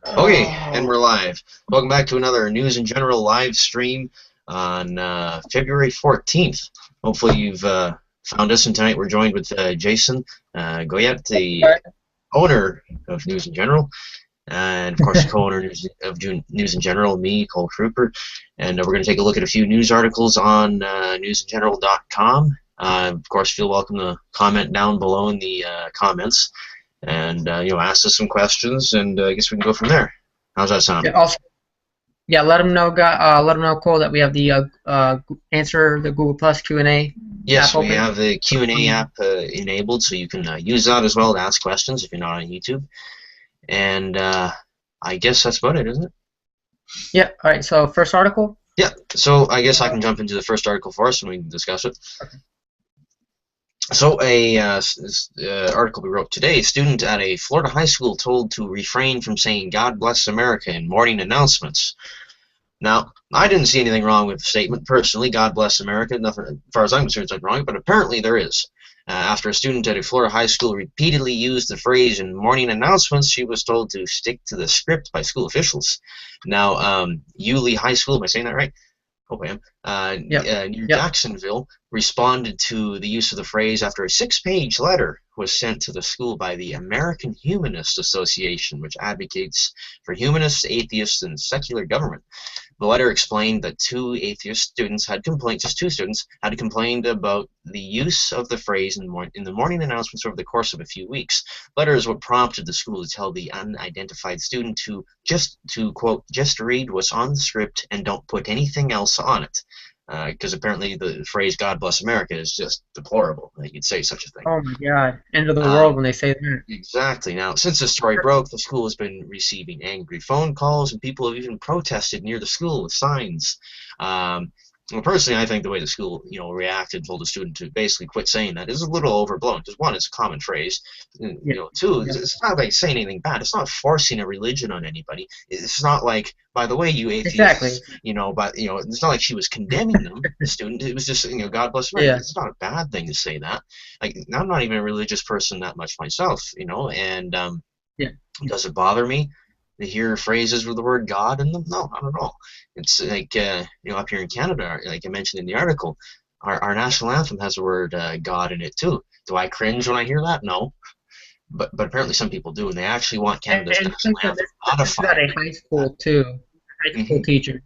Okay, and we're live. Welcome back to another News in General live stream on February 14th. Hopefully you've found us, and tonight we're joined with Jason Goyette, the owner of News in General, and of course the co-owner of News in General, me, Cole Trooper, and we're going to take a look at a few news articles on newsingeneral.com. Of course, feel welcome to comment down below in the comments. And ask us some questions, and I guess we can go from there. How's that sound? Yeah, also, let them know, Cole, that we have the answer the Google Plus Q&A. Yes, we have the Q&A app enabled, so you can use that as well to ask questions if you're not on YouTube. And I guess that's about it, isn't it? Yeah. All right. So first article. Yeah. So I guess I can jump into the first article for us, and we can discuss it. Okay. So article we wrote today, a student at a Florida high school told to refrain from saying "God bless America" in morning announcements. Now, I didn't see anything wrong with the statement personally, "God bless America." Nothing, as far as I'm concerned, is nothing wrong, but apparently there is. After a student at a Florida high school repeatedly used the phrase in morning announcements, she was told to stick to the script by school officials. Now, Yulee High School, am I saying that right? Hope I am. Near Jacksonville responded to the use of the phrase after a 6-page letter was sent to the school by the American Humanist Association, which advocates for humanists, atheists, and secular government. The letter explained that two students had complained about the use of the phrase in the morning announcements over the course of a few weeks. The letter is what prompted the school to tell the unidentified student to quote, just read what's on the script and don't put anything else on it. Because apparently the phrase "God bless America" is just deplorable that you'd say such a thing. Oh my God! End of the world when they say that. Exactly. Now, since the story broke, the school has been receiving angry phone calls, and people have even protested near the school with signs. Well, personally, I think the way the school, reacted, told the student to basically quit saying that is a little overblown. Because one, it's a common phrase. Two, it's not like saying anything bad. It's not forcing a religion on anybody. It's not like, by the way, you atheists, exactly. But it's not like she was condemning them, the student. It was just, God bless America. Yeah. It's not a bad thing to say that. Like, I'm not even a religious person that much myself, and does it bother me to hear phrases with the word God in them? No, not at all. It's like, up here in Canada, like I mentioned in the article, our national anthem has the word God in it too. Do I cringe when I hear that? No. But apparently some people do, and they actually want Canada's national anthem modified. At a high school too, high school teacher.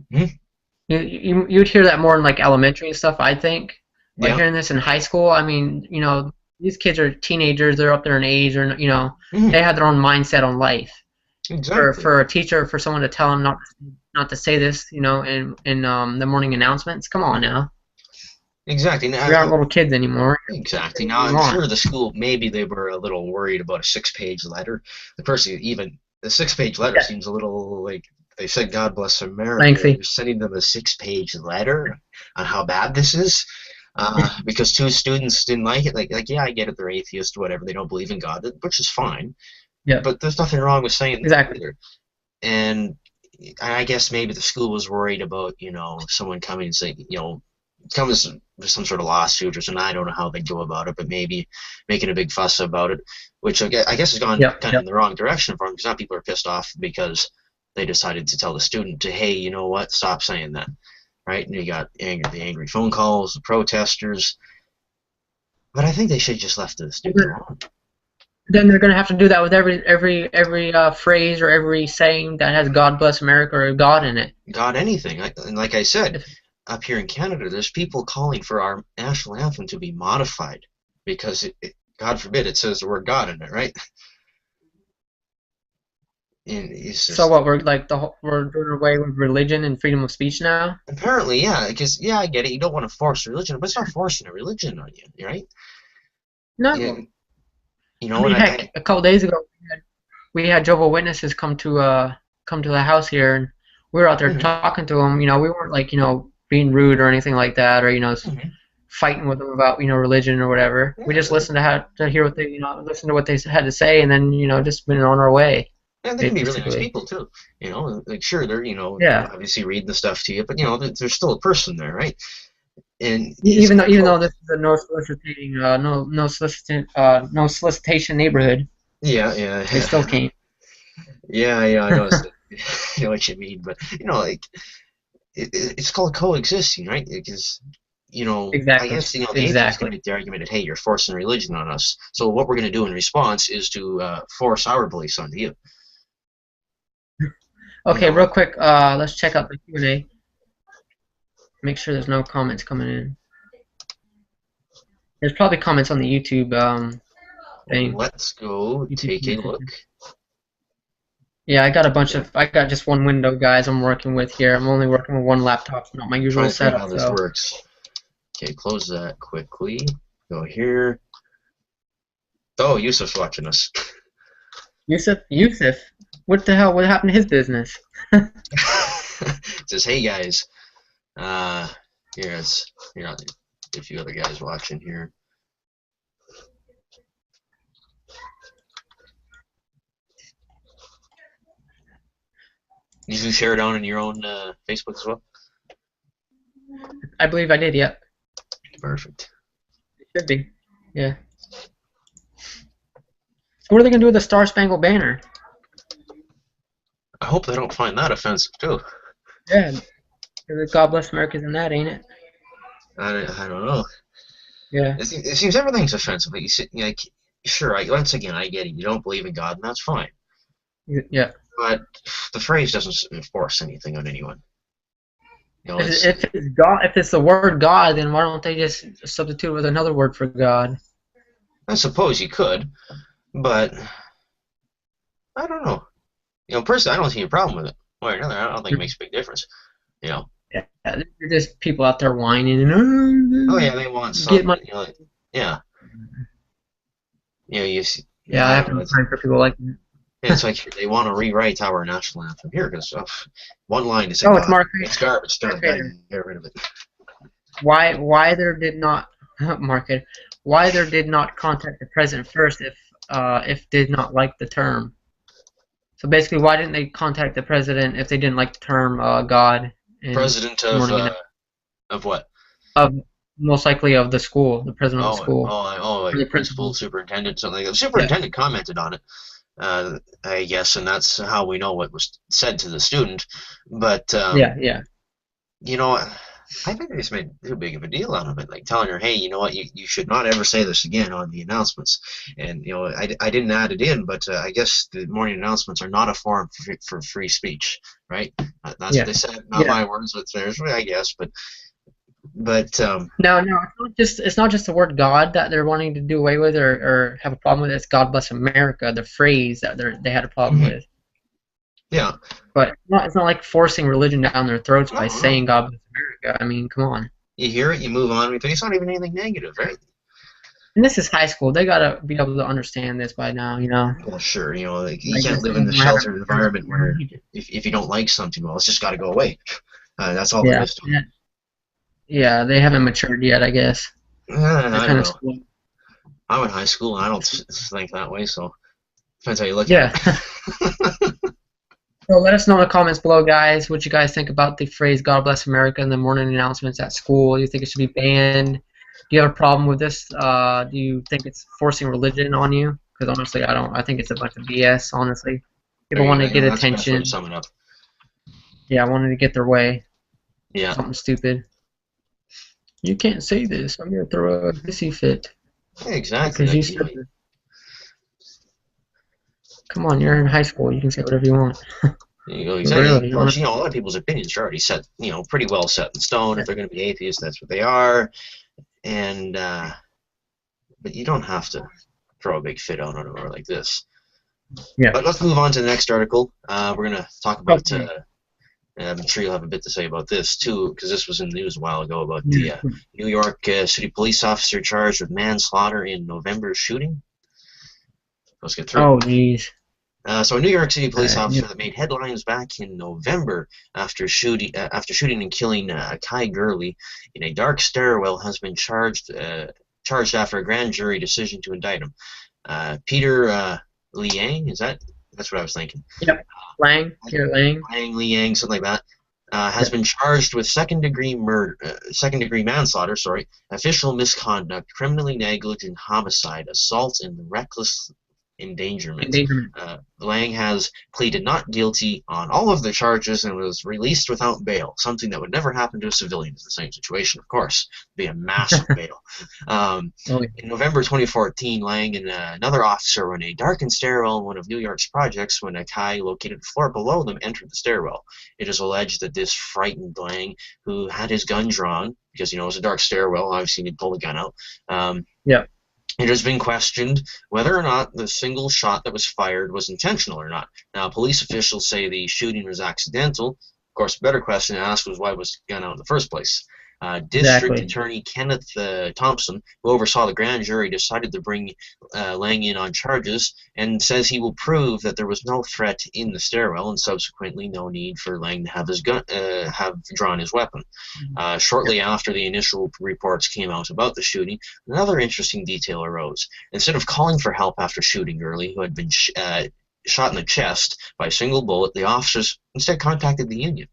You'd hear that more in like elementary and stuff, I think. But hearing this in high school, I mean, these kids are teenagers. They're up there in age, or they have their own mindset on life. Exactly. For a teacher, for someone to tell them not to say this, in the morning announcements. Come on now. Exactly. Now, we aren't little kids anymore. Exactly. Now, I'm sure the school, maybe they were a little worried about a 6-page letter. The person, even the 6-page letter seems a little like they said "God bless America." Lengthy. You're sending them a 6-page letter on how bad this is. Because 2 students didn't like it. Like, yeah, I get it. They're atheists, whatever. They don't believe in God, which is fine. Yeah. But there's nothing wrong with saying that either. And I guess maybe the school was worried about, someone coming and saying, comes with some sort of lawsuit or something. I don't know how they go about it, but maybe making a big fuss about it, which I guess has gone kind of in the wrong direction for them, because now people are pissed off because they decided to tell the student to, hey, you know what, stop saying that. Right? And you got the angry phone calls, the protesters. But I think they should have just left the student alone. Then they're going to have to do that with every phrase or every saying that has "God bless America" or God in it. God anything. And like I said, up here in Canada, there's people calling for our national anthem to be modified because, God forbid, it says the word God in it, right? So what, we're doing away with religion and freedom of speech now? Apparently, yeah, because I get it. You don't want to force religion, but it's not forcing a religion on you, right? No. Heck, a couple days ago, we had Jehovah's Witnesses come to the house here, and we were out there talking to them. We weren't like being rude or anything like that, or fighting with them about religion or whatever. We just listened to hear what they listen to what they had to say, and then just went on our way. And they can be really nice people too, like sure they're obviously reading the stuff to you, but there's still a person there, right? And even though this is a no solicitation neighborhood, yeah, they still came. Yeah, yeah, I know, I know what you mean, but like it's called coexisting, right? Because I Exactly. guess the atheists can Exactly. make the argument that hey, you're forcing religion on us. So what we're going to do in response is to force our beliefs onto you. You Okay, know, real quick, let's check out the Q&A. Make sure there's no comments coming in. There's probably comments on the YouTube thing. let's go YouTube take a comment look. section. Yeah, I got just one window, guys, I'm working with here. I'm only working with one laptop, not my usual Trying to think setup, how this so. works. Okay, close that quickly. Go here. Oh, Yusuf's watching us. Yusuf, what the hell? What happened to his business? Says, hey guys. Here's a few other guys watching here. Did you share it on your own Facebook as well? I believe I did, yep. Perfect. It should be. Yeah. So what are they gonna do with the Star Spangled Banner? I hope they don't find that offensive too. Yeah. God bless America's in that, ain't it? I don't know. Yeah. It seems everything's offensive. But like, sure, once again, I get it. You don't believe in God, and that's fine. Yeah. But the phrase doesn't enforce anything on anyone. If it's God, if it's the word God, then why don't they just substitute it with another word for God? I suppose you could, but I don't know. Personally, I don't see a problem with it. One or another, I don't think it makes a big difference. Yeah, they're just people out there whining and oh yeah, they want get something. money. Yeah. You see, Yeah, I I have don't know. no time for people like that. It's like they want to rewrite our national anthem here because one line is Oh, it's God. Mark. It's garbage. Gotta get rid of it. Why there did not market? Why there did not contact the president first if did not like the term? So basically, why didn't they contact the president if they didn't like the term God and President morning and of what? of most likely of the school, the president of the school, Like or the principal, principal. superintendent, something. The Yeah, superintendent commented on it, I guess, and that's how we know what was said to the student. But yeah. I think they just made too big of a deal out of it, like telling her, hey, you know what, you should not ever say this again on the announcements. And I didn't add it in, but I guess the morning announcements are not a forum for free speech, right? That's what Yeah. they said, not Yeah. my words, but theirs, I guess. But No, it's not just the word God that they're wanting to do away with or have a problem with. It's God bless America, the phrase that they had a problem with. yeah, But it's not like forcing religion down their throats by no. saying God bless America. I mean, come on. You hear it, you move on. It's not even anything negative, right? And this is high school. They gotta be able to understand this by now, Well, sure, like you Like can't this live in the thing we're having. sheltered environment where if you don't like something, well, it's just got to go away. That's all there Yeah, is to yeah, yeah. They haven't matured yet, I guess. it. They're I don't kind of know. slow. I'm in high school and I don't think that way, so depends how you look Yeah. at it. So let us know in the comments below, guys, what you guys think about the phrase "God bless America" in the morning announcements at school. Do you think it should be banned? Do you have a problem with this? Do you think it's forcing religion on you? Because honestly, I don't. I think it's a bunch of BS. Honestly, There people you want go. to get That's the best way to attention. sum it up. Yeah, wanting to get their way. Yeah. Something stupid. You can't say this. I'm gonna throw a hissy fit Exactly. because you said this. Come on, you're in high school. You can say whatever you want. There you go. Exactly. Really, Of course, a lot of people's opinions are already set, pretty well set in stone. yeah. If they're going to be atheists, that's what they are. And but you don't have to throw a big fit on it or like this. Yeah. But let's move on to the next article. We're going to talk about. Okay. I'm sure you'll have a bit to say about this too, because this was in the news a while ago about the New York City police officer charged with manslaughter in November shooting. Let's get through. Oh, geez. So a New York City police officer that made headlines back in November after shooting and killing Kai Gurley in a dark stairwell has been charged after a grand jury decision to indict him. Peter Liang, that's what I was thinking. Yep. Peter Lang. Liang, something like that. Has been charged with second-degree manslaughter, official misconduct, criminally negligent homicide, assault, and reckless endangerment. Endangerment. Lang has pleaded not guilty on all of the charges and was released without bail, something that would never happen to a civilian in the same situation, of course. It'd be a massive bail. In November 2014, Lang and another officer were in a darkened stairwell in one of New York's projects when a guy located the floor below them entered the stairwell. It is alleged that this frightened Lang, who had his gun drawn, because, it was a dark stairwell, obviously he'd pull the gun out. It has been questioned whether or not the single shot that was fired was intentional or not. Now, police officials say the shooting was accidental. Of course, a better question to ask was why was the gun out in the first place? District Attorney Kenneth Thompson, who oversaw the grand jury, decided to bring Lang in on charges and says he will prove that there was no threat in the stairwell and subsequently no need for Lang to have his gun, have drawn his weapon. Shortly after the initial reports came out about the shooting, another interesting detail arose. Instead of calling for help after shooting Gurley, who had been shot in the chest by a single bullet, the officers instead contacted the Union.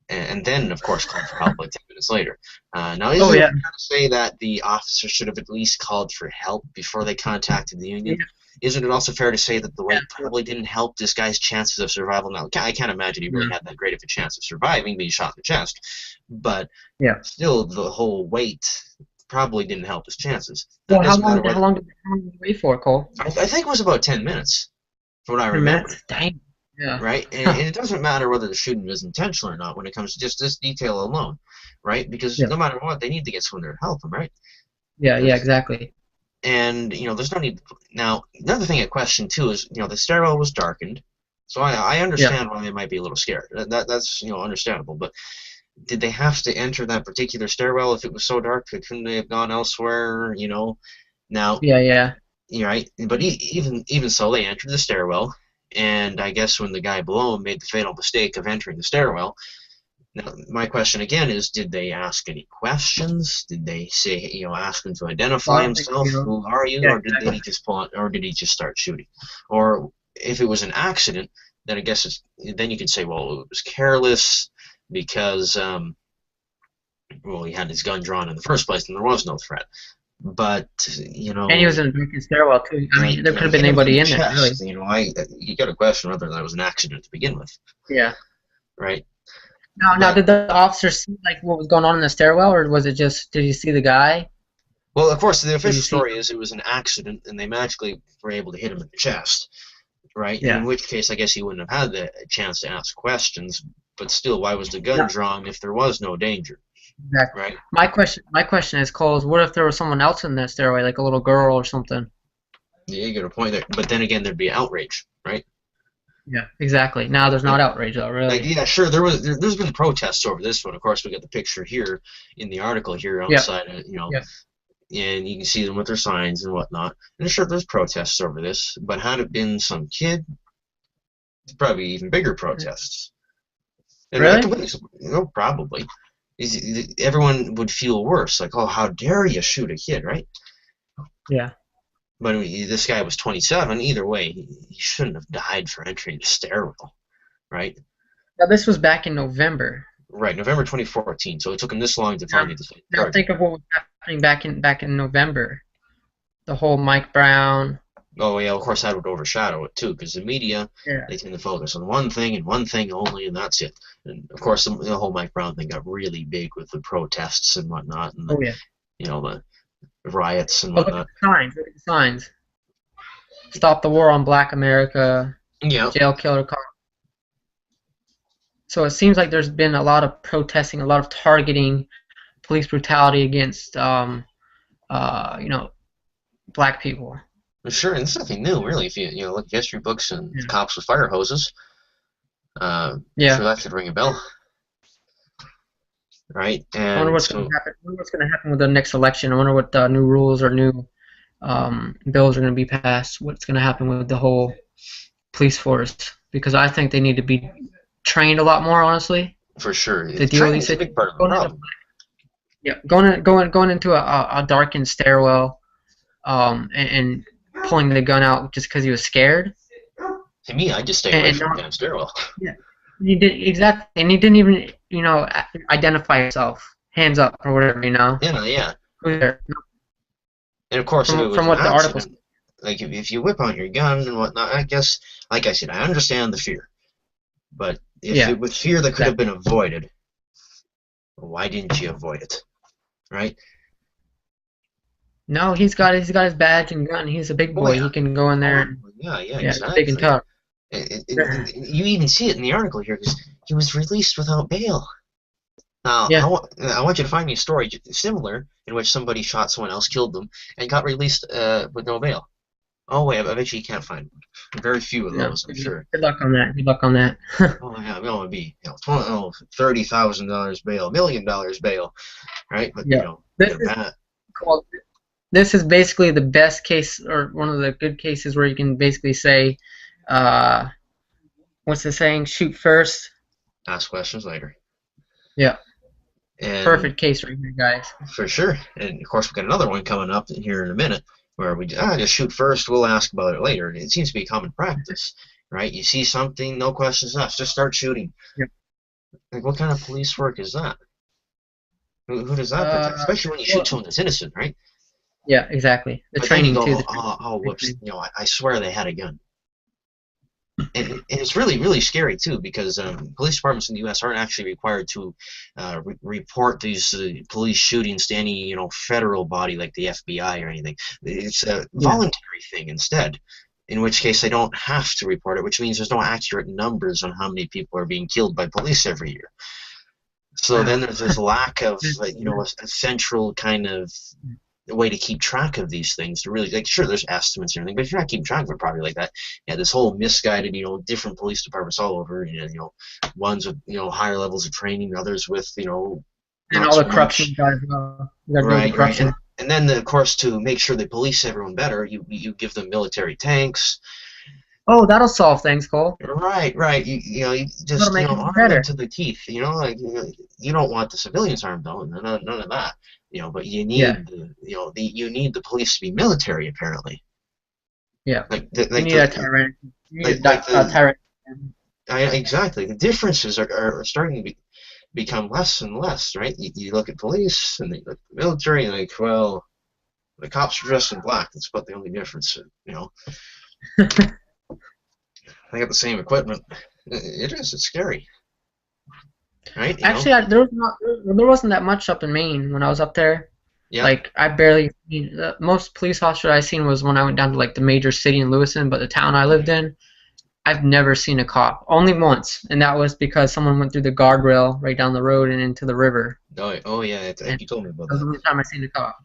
And then, of course, called for help like 10 minutes later. Now, is it fair to say that the officers should have at least called for help before they contacted the Union? Isn't it also fair to say that the weight probably didn't help this guy's chances of survival? Now, I can't imagine he really had that great of a chance of surviving being shot in the chest, but still, the whole weight probably didn't help his chances. Well, how long did they wait for, Cole? I think it was about 10 minutes, from what I remember. 10 minutes? Dang. Yeah. Right? And it doesn't matter whether the shooting was intentional or not when it comes to just this detail alone, right? Because no matter what, they need to get someone there to help them, right? Yeah, exactly. And, there's no need. Now, another thing at question, too, is, the stairwell was darkened, so I understand why they might be a little scared. That's, understandable, but did they have to enter that particular stairwell if it was so dark? Couldn't they have gone elsewhere, Now, right? But even so, they entered the stairwell. And I guess when the guy below him made the fatal mistake of entering the stairwell, now my question again is, did they ask any questions? Did they say, ask him to identify himself? Who are you? Or did he just did he just start shooting? Or if it was an accident, then I guess then you could say, well, it was careless because he had his gun drawn in the first place and there was no threat. But and he was in a darkened stairwell too. I mean, there could have been anybody in there. Really. You got to question whether that was an accident to begin with. Yeah. Right. Now, did the officer see what was going on in the stairwell, or was it just did you see the guy? Well, of course, the official story is it was an accident, and they magically were able to hit him in the chest. Right. Yeah. In which case, I guess he wouldn't have had the chance to ask questions. But still, why was the gun drawn if there was no danger? Exactly. Right. My question is, Cole, what if there was someone else in that stairway, like a little girl or something? Yeah, you got a point there. But then again, there'd be outrage, right? Yeah, exactly. Now there's not outrage, though, really. Sure. There's been protests over this one. Of course, we got the picture here in the article here outside. And you can see them with their signs and whatnot. And sure, there's protests over this. But had it been some kid, it's probably even bigger protests. And really? Probably. Everyone would feel worse, like, oh, how dare you shoot a kid, right? Yeah. But this guy was 27. Either way, he shouldn't have died for entering the stairwell, right? Now, this was back in November. Right, November 2014. So it took him this long to finally decide. Now think of what was happening back in November. The whole Mike Brown. Oh yeah, of course that would overshadow it too, because the media they tend to focus on one thing and one thing only, and that's it. And of course the whole Mike Brown thing got really big with the protests and whatnot, and the riots and whatnot. Look at the signs. Stop the war on Black America. Yeah. Jail killer cop. So it seems like there's been a lot of protesting, a lot of targeting, police brutality against black people. Sure, and it's nothing new, really. If you look at history books and cops with fire hoses, sure that should ring a bell, right? And I wonder what's going to happen with the next election. I wonder what new rules or new bills are going to be passed. What's going to happen with the whole police force? Because I think they need to be trained a lot more, honestly. For sure, to deal with these a big part of the problem. Going into a darkened stairwell, and pulling the gun out just because he was scared. To me, I'd just stay away from the damn stairwell. Yeah, he did exactly, and he didn't even identify himself, hands up or whatever, Yeah. Who's there? And of course, from what the article. like if you whip out your gun and whatnot, I guess, like I said, I understand the fear, but if Yeah, it was fear that could have exactly. been avoided, why didn't you avoid it, right? No, he's got his badge and gun. He's a big Oh boy. yeah, He can go in there. And, yeah, yeah, he's big and exactly. tough. You even see it in the article here because he was released without bail. Now, Yeah. I want you to find me a story similar in which somebody shot someone else, killed them, and got released with no bail. Oh wait, I bet you can't find one. Very few of No. those, I'm sure. Good luck on that. Good luck on that. Oh yeah, no, it'd be $30,000 bail, $1 million bail, right? But Yeah. This is that. called. This is basically the best case, or one of the good cases where you can basically say, uh, what's the saying? Shoot first. Ask questions later. Yeah. And Perfect case right here, guys. for sure. And of course, we got another one coming up here in a minute where we just shoot first, we'll ask about it later. It seems to be common practice, right? You see something, no questions asked, just start shooting. Yeah. Like, what kind of police work is that? Who does that protect? Uh, Especially when you shoot well, someone that's innocent, right? yeah, exactly. The But then you training too. go, The oh, whoops, training. I swear they had a gun. And it's really, really scary too because police departments in the U.S. aren't actually required to report these police shootings to any, federal body like the FBI or anything. It's a Yeah. voluntary thing instead. In which case they don't have to report it, which means there's no accurate numbers on how many people are being killed by police every year. So then Wow. there's this lack of, a central kind of way to keep track of these things to really, like, sure, there's estimates and everything, but if you're not keeping track of it properly like that, yeah, this whole misguided, different police departments all over, ones with, higher levels of training, others with, And not all so the corruption much. you got as well. You got to deal with the Right. corruption. And then, of course, to make sure they police everyone better, you give them military tanks. Oh, that'll solve things, Cole. Right. You That'll just, make it arm them better. to the teeth. Like, you don't want the civilians armed though, none of that. But you Yeah. need you need the police to be military apparently. Yeah. Like, You need a tyrant. You need a the tyrant. exactly the differences are starting to become less and less, right? You look at police and you look at the military, and like, well, the cops are dressed in black. That's about the only difference. They got the same equipment. It is. It's scary, right? Actually, there wasn't that much up in Maine when I was up there. Yeah. Like I barely seen the most police officer I seen was when I went down to like the major city in Lewiston, but the town I lived in, I've never seen a cop. Only once, and that was because someone went through the guardrail right down the road and into the river. Oh yeah. I think And you told me about that was that. the only time I seen a cop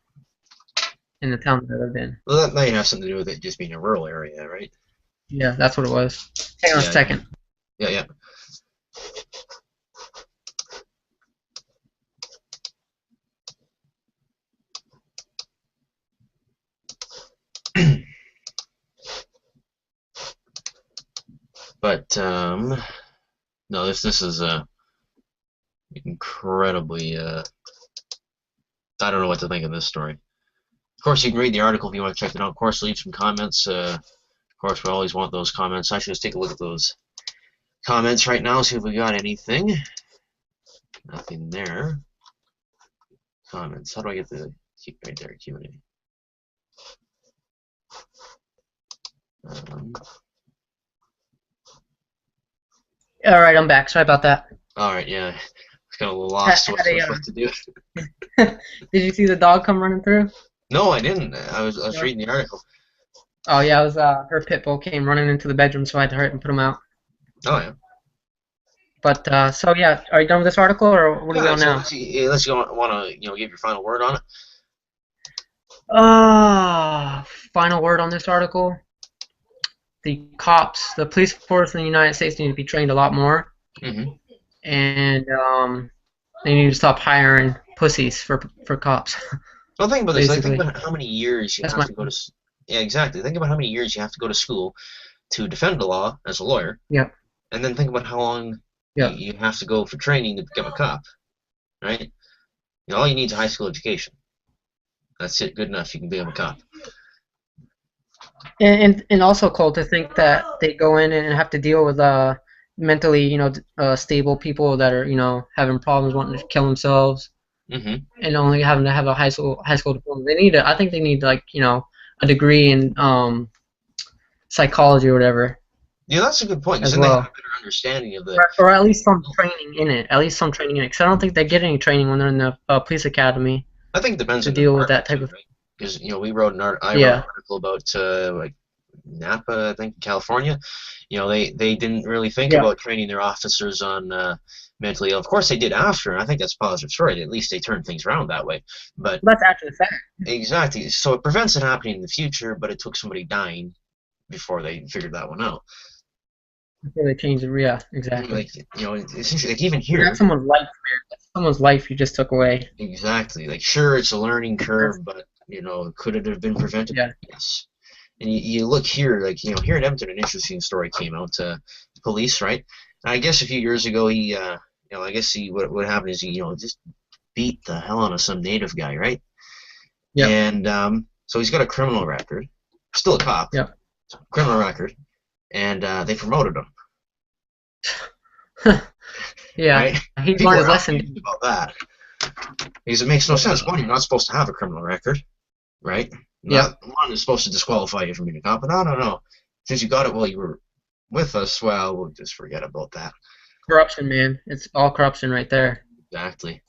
in the town that I lived in. Well, that might have something to do with it just being a rural area, right? Yeah, that's what it was. Hang on a Yeah. second. Yeah. But no, this is incredibly. I don't know what to think of this story. Of course, you can read the article if you want to check it out. Of course, leave some comments. Of course, we always want those comments. I should just take a look at those comments right now, see if we got anything. Nothing there. Comments. How do I get the keep right there? Q&A. All right, I'm back. Sorry about that. All right, yeah. It's got a little lost what to do. Did you see the dog come running through? No, I didn't. I was reading the article. Oh yeah, it was her pit bull came running into the bedroom, so I had to hurry and put him out. Oh yeah. But so yeah, are you done with this article, or what are we on now? Let's go. Want to give your final word on it? Final word on this article. The cops, the police force in the United States need to be trained a lot more, and they need to stop hiring pussies for cops. Well, think about this. Like, think about how many years you That's have to go to. Yeah, exactly. Think about how many years you have to go to school to defend the law as a lawyer. Yep. And then think about how long you have to go for training to become a cop, right? All you need is a high school education. That's it. Good enough. You can become a cop. And also, Cole, to think that they go in and have to deal with mentally, stable people that are, having problems wanting to kill themselves, and only having to have a high school diploma. I think they need like, a degree in psychology or whatever Yeah, that's a good point, because as then they have a well, better understanding of the. or at least some training in it. At least some training in it, because I don't think they get any training when they're in the police academy I think it depends to on the deal with that department type too, of. right? Because we wrote I wrote an Yeah, article about like Napa, I think, California. They didn't really think yeah. about training their officers on mentally ill. Of course, they did after, and I think that's a positive story. At least they turned things around that way. But That's actually the fact. exactly, so it prevents it happening in the future. But it took somebody dying before they figured that one out. Before they change the yeah, Like exactly. essentially, like even That's here, someone's life, man. That's someone's life you just took away. exactly. Like sure, it's a learning That's curve, but could it have been prevented? yeah. Yes. And you look here, like here in Edmonton, an interesting story came out to police, right? And I guess a few years ago, I guess what happened is he, just beat the hell out of some native guy, right? Yep. And so he's got a criminal record, still a cop, Yep. criminal record, and they promoted him, Yeah. right? He People learned are his lesson. outraged about that because it makes no sense. One, you're not supposed to have a criminal record, right? Yep. Not one is supposed to disqualify you from being a cop, but no. Since you got it while you were with us, well, we'll just forget about that. Corruption, man. It's all corruption right there. Exactly.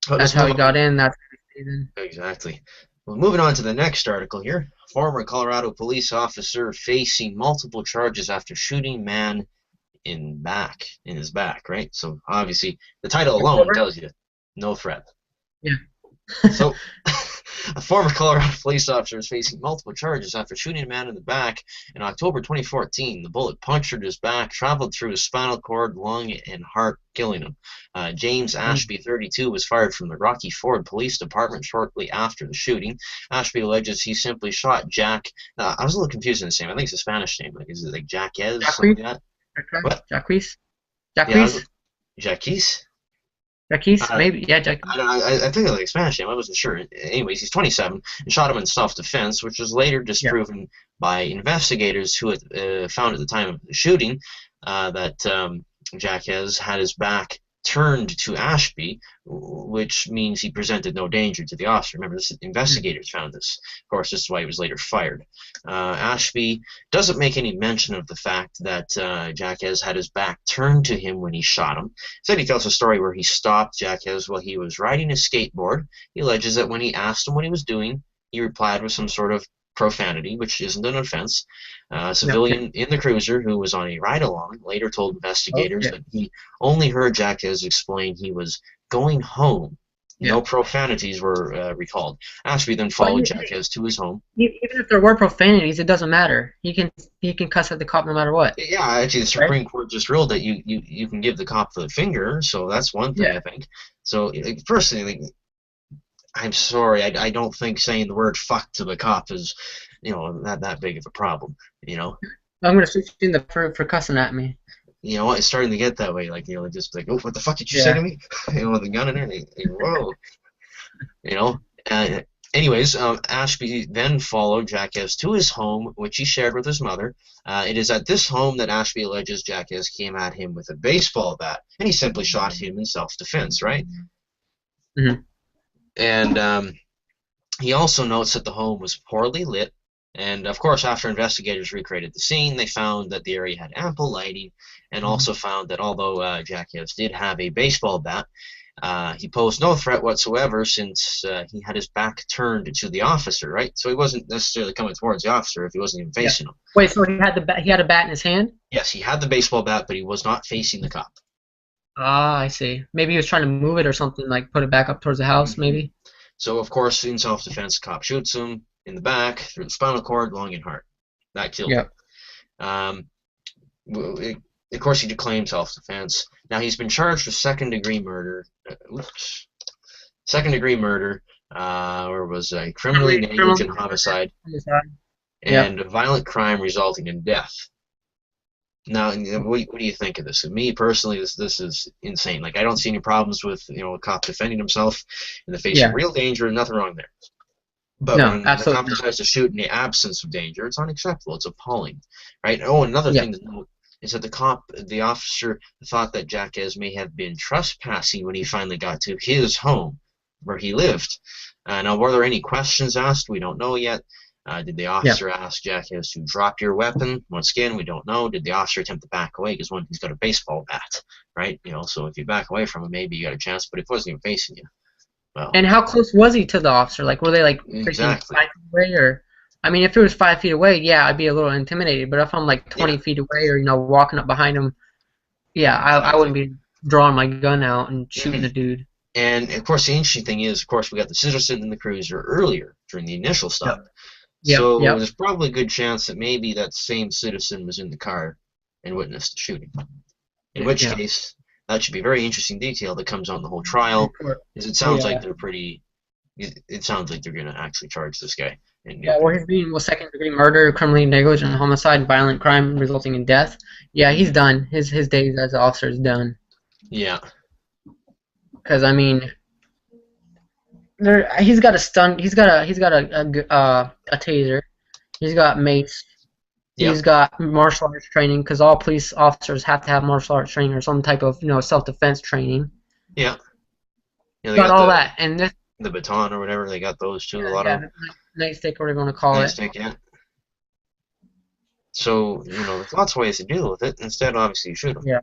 But That's how he got in. That's how he stayed in. exactly. Well, moving on to the next article here. Former Colorado police officer facing multiple charges after shooting man in his back, right? So obviously the title alone tells you no threat. Yeah. So a former Colorado police officer is facing multiple charges after shooting a man in the back in October 2014. The bullet punctured his back, traveled through his spinal cord, lung, and heart, killing him. James Ashby, 32, was fired from the Rocky Ford Police Department shortly after the shooting. Ashby alleges he simply shot Jack. I was a little confused in his name. I think it's a Spanish name. Like, is it like Jaquez? Something like that? What? Jacques? Yeah, Jaquez? Jaquez? Maybe. Yeah, Jaquez. I think it's like Spanish name. I wasn't sure. Anyways, he's 27 and shot him in self-defense, which was later disproven by investigators who had found at the time of the shooting that Jaquez had his back turned to Ashby, which means he presented no danger to the officer. Remember, investigators found this. Of course, this is why he was later fired. Ashby doesn't make any mention of the fact that Jaquez had his back turned to him when he shot him. Instead, he tells a story where he stopped Jaquez while he was riding his skateboard. He alleges that when he asked him what he was doing, he replied with some sort of profanity, which isn't an offense. A civilian in the cruiser who was on a ride-along later told investigators that he only heard Jaquez explain he was going home. No profanities were recalled. Ashby then followed Jaquez to his home. Even if there were profanities, it doesn't matter. He can cuss at the cop no matter what. Yeah, actually, the Supreme Court just ruled that you can give the cop the finger, so that's one thing I think. So personally, I'm sorry, I don't think saying the word "fuck" to the cop is, not that big of a problem. I'm gonna shoot you in the for cussing at me. It's starting to get that way. Like, just like, oh, what the fuck did you say to me? With a gun in there. Whoa. Anyways, Ashby then followed Jaquez to his home, which he shared with his mother. It is at this home that Ashby alleges Jaquez came at him with a baseball bat, and he simply shot him in self-defense, right? Mm-hmm. And he also notes that the home was poorly lit, and of course, after investigators recreated the scene, they found that the area had ample lighting, and also found that although Jaquez did have a baseball bat, he posed no threat whatsoever since he had his back turned to the officer, right? So he wasn't necessarily coming towards the officer if he wasn't even facing him. Wait, so he had a bat in his hand? Yes, he had the baseball bat, but he was not facing the cop. Ah, I see. Maybe he was trying to move it or something, like put it back up towards the house, maybe? So, of course, in self-defense, the cop shoots him in the back, through the spinal cord, lung, and heart. That killed him. Of course, he declaimed self-defense. Now, he's been charged with second-degree murder. Second-degree murder, or was a criminally negligent homicide, and a violent crime resulting in death. Now, what do you think of this? Me personally, this is insane. Like, I don't see any problems with a cop defending himself in the face of real danger. Nothing wrong there. But when the cop decides to shoot in the absence of danger, it's unacceptable. It's appalling, right? Oh, another thing to note is that the officer thought that Jaquez may have been trespassing when he finally got to his home. where he lived. Now, were there any questions asked? We don't know yet. Did the officer ask Jackie to drop your weapon? Once again, we don't know. Did the officer attempt to back away? Because he's got a baseball bat, right? So if you back away from him, maybe you got a chance. But if he wasn't even facing you, well. And how close was he to the officer? Like, were they like exactly 5 feet away, or? I mean, if it was 5 feet away, yeah, I'd be a little intimidated. But if I'm like 20 feet away, or walking up behind him, yeah, I wouldn't be drawing my gun out and shooting the dude. And of course, the interesting thing is, of course, we got the citizen in the cruiser earlier during the initial stop. So there's probably a good chance that maybe that same citizen was in the car and witnessed the shooting. In which case, that should be a very interesting detail that comes out in the whole trial, because it sounds like they're pretty. It sounds like they're going to actually charge this guy. Well, his being was second-degree murder, criminally negligent homicide, violent crime resulting in death. Yeah, he's done. His days as an officer is done. Yeah. Because I mean, he's got a stun. He's got a taser. He's got mace. He's got martial arts training, because all police officers have to have martial arts training or some type of self-defense training. Yeah. They got all that, and the baton or whatever, they got those too. A lot of them. Nightstick, whatever you want to call Nightstick, yeah. So there's lots of ways to deal with it. Instead, obviously, you shoot him. Yeah.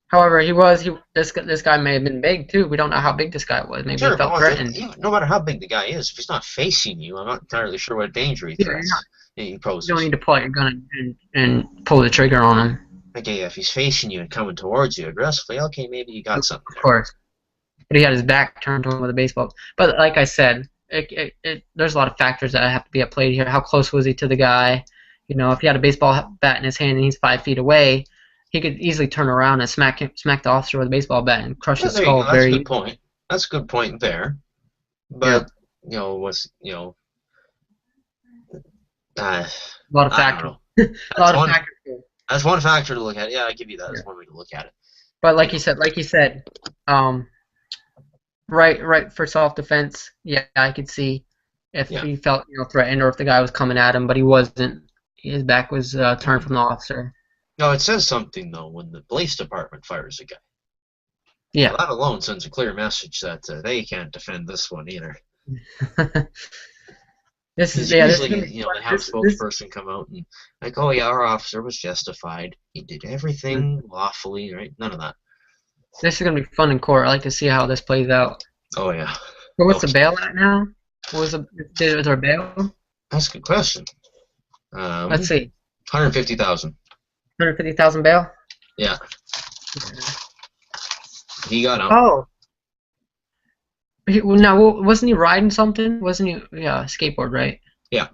However, this guy may have been big too. We don't know how big this guy was. Maybe he felt threatened. No matter how big the guy is, if he's not facing you, I'm not entirely sure what danger he threats. He poses. You don't need to pull out your gun and pull the trigger on him. Okay, if he's facing you and coming towards you aggressively, okay, maybe you got something there. Of course. But he had his back turned to him with a baseball. But like I said, there's a lot of factors that have to be at play here. How close was he to the guy? If he had a baseball bat in his hand and he's 5 feet away, he could easily turn around and smack the officer with a baseball bat and crush his skull. That's a good point. That's a good point there. But a lot of factors. That's one factor to look at. Yeah, I give you that. That's one way to look at it. But like you said, right for self-defense. Yeah, I could see if he felt threatened, or if the guy was coming at him, but he wasn't. His back was turned from the officer. No, it says something though when the police department fires a guy. Yeah. Well, that alone sends a clear message that they can't defend this one either. Usually, they have a spokesperson come out and like, oh yeah, our officer was justified. He did everything lawfully, right? None of that. This is gonna be fun in court. I like to see how this plays out. Oh yeah. So what's the bail at now? Is there a bail? That's a good question. Let's see. 150,000. 150,000 bail? Yeah. He got out. Oh. Now, wasn't he riding something? Wasn't he? Yeah, skateboard, right? Yeah.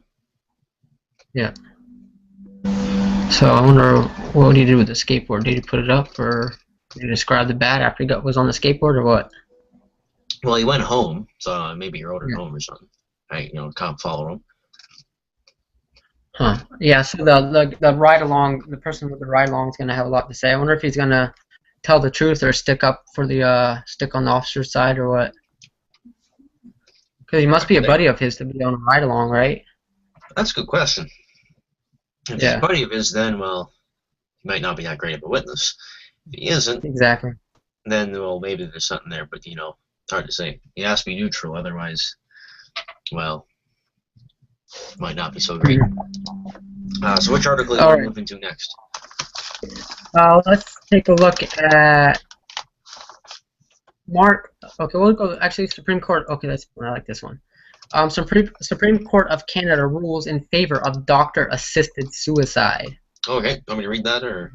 Yeah. So I wonder what did he do with the skateboard? Did he put it up, or did he describe the bat after he was on the skateboard, or what? Well, he went home, so maybe he rode it home or something. Can't follow him. Huh. Yeah, so the ride-along, the person with the ride-along is going to have a lot to say. I wonder if he's going to tell the truth or stick on the officer's side or what. Because he must be a buddy of his to be on a ride-along, right? That's a good question. If he's a buddy of his, then, well, he might not be that great of a witness. If he isn't, exactly, then, well, maybe there's something there, but, it's hard to say. He has to be neutral, otherwise, well, might not be so great. So which article are we moving to next? Let's take a look at Okay, we'll go actually Supreme Court. Okay, I like this one. Supreme Court of Canada rules in favor of doctor-assisted suicide. Okay, want me to read that or?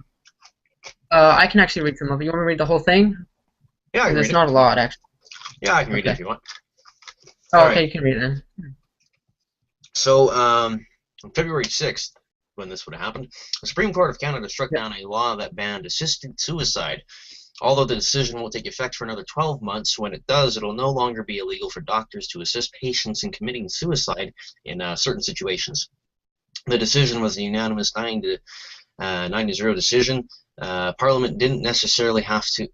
I can actually read some of it. You want me to read the whole thing? Yeah, I can read it. It's not a lot, actually. Yeah, I can read it if you want. Oh, okay, you can read it then. So, on February 6th, when this would have happened, the Supreme Court of Canada struck down a law that banned assisted suicide. Although the decision won't take effect for another 12 months, when it does, it'll no longer be illegal for doctors to assist patients in committing suicide in certain situations. The decision was a unanimous 9-0 decision. Parliament doesn't necessarily have to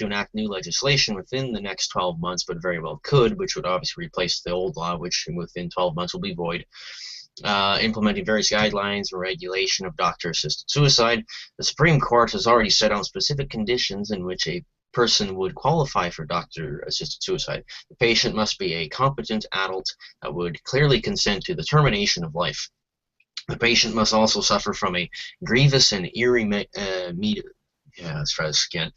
enact new legislation within the next 12 months, but very well could, which would obviously replace the old law, which within 12 months will be void. Implementing various guidelines and regulation of doctor-assisted suicide. The Supreme Court has already set out specific conditions in which a person would qualify for doctor-assisted suicide. The patient must be a competent adult that would clearly consent to the termination of life. The patient must also suffer from a grievous and let's try this again.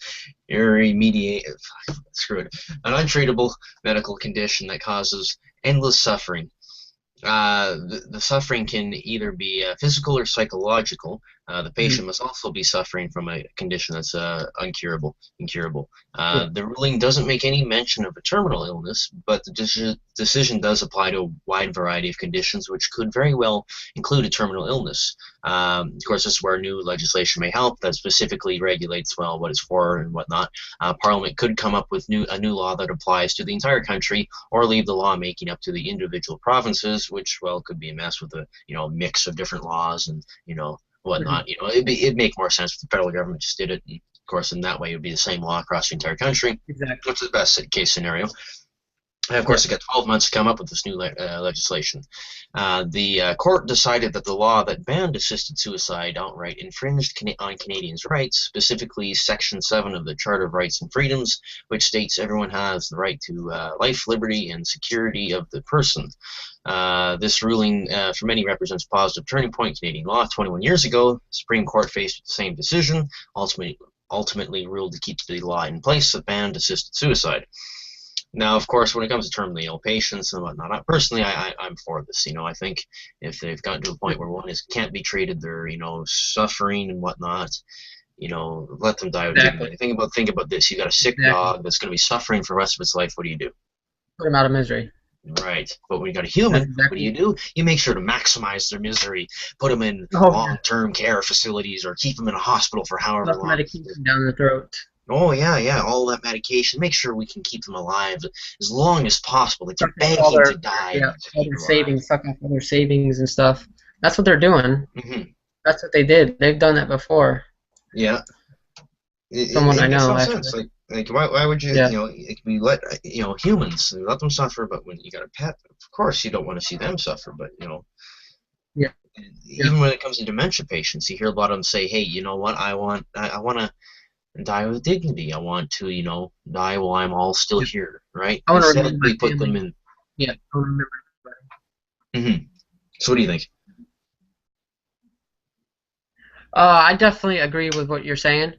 Screw it. An untreatable medical condition that causes endless suffering. The suffering can either be physical or psychological. The patient must also be suffering from a condition that's incurable. The ruling doesn't make any mention of a terminal illness, but the decision does apply to a wide variety of conditions, which could very well include a terminal illness. Of course, this is where new legislation may help that specifically regulates, well, what it's for and whatnot. Parliament could come up with a new law that applies to the entire country, or leave the law making up to the individual provinces, which, well, could be a mess with a mix of different laws and whatnot. It'd make more sense if the federal government just did it. And of course, in that way, it would be the same law across the entire country. Exactly. Which is the best case scenario. And of course, it got 12 months to come up with this new legislation. The court decided that the law that banned assisted suicide outright infringed on Canadians' rights, specifically Section 7 of the Charter of Rights and Freedoms, which states everyone has the right to life, liberty, and security of the person. This ruling, for many, represents a positive turning point in Canadian law. 21 years ago, the Supreme Court faced the same decision, ultimately ruled to keep the law in place that banned assisted suicide. Now, of course, when it comes to terminally ill patients and whatnot, personally, I'm for this. I think if they've gotten to a point where one can't be treated, they're suffering and whatnot, let them die with dignity. Think about this. You got a sick dog that's going to be suffering for the rest of its life. What do you do? Put them out of misery. Right. But when you got a human, what do? You make sure to maximize their misery. Put them in long-term care facilities or keep them in a hospital for however long. Medication down their throat. Oh, yeah, all that medication. Make sure we can keep them alive as long as possible. Like they're begging to die. Yeah, all their savings, suck off all their savings and stuff. That's what they're doing. That's what they did. They've done that before. Yeah. Someone I know, actually. Like why would you, we let, humans, let them suffer, but when you got a pet, of course you don't want to see them suffer, but, even when it comes to dementia patients, you hear a lot of them say, hey, you know what, I want to die with dignity. I want to, die while I'm all still here, right? I want to Instead, remember we put them in. Yeah, I want to remember. So what do you think? I definitely agree with what you're saying.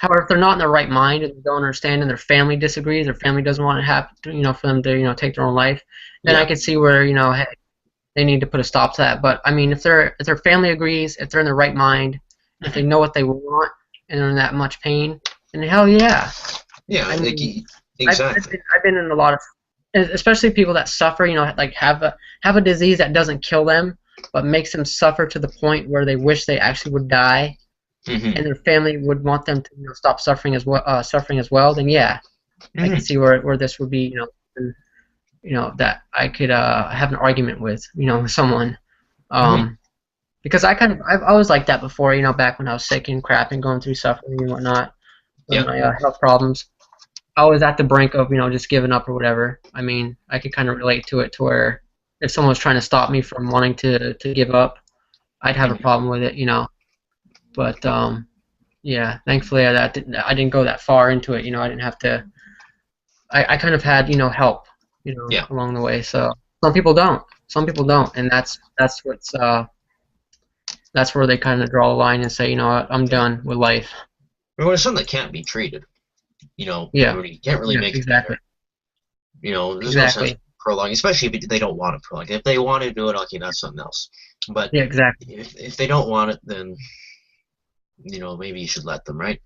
However, if they're not in their right mind and they don't understand and their family disagrees, their family doesn't want to have, for them to, take their own life, then I could see where, hey, they need to put a stop to that. But I mean, if their family agrees, if they're in their right mind, if they know what they want and they're in that much pain, then hell yeah. Yeah, I mean, exactly. I've been in a lot of, especially people that suffer, like have a disease that doesn't kill them, but makes them suffer to the point where they wish they actually would die. And their family would want them to stop suffering as well. Then yeah, I can see where this would be that I could have an argument with someone because I've always liked that before, back when I was sick and crap and going through suffering and whatnot, my health problems. I was at the brink of just giving up or whatever. I mean, I could kind of relate to it to where if someone was trying to stop me from wanting to give up, I'd have a problem with it, But yeah, thankfully I didn't go that far into it. I didn't have to. I kind of had help along the way. So some people don't. And that's where they kind of draw a line and say, what, I'm done with life. Well, it's something that can't be treated. You can't really make it better. There's no sense prolonging, especially if they don't want to prolong. If they want to do it, okay, that's something else. But yeah, exactly. If they don't want it, then maybe you should let them, right?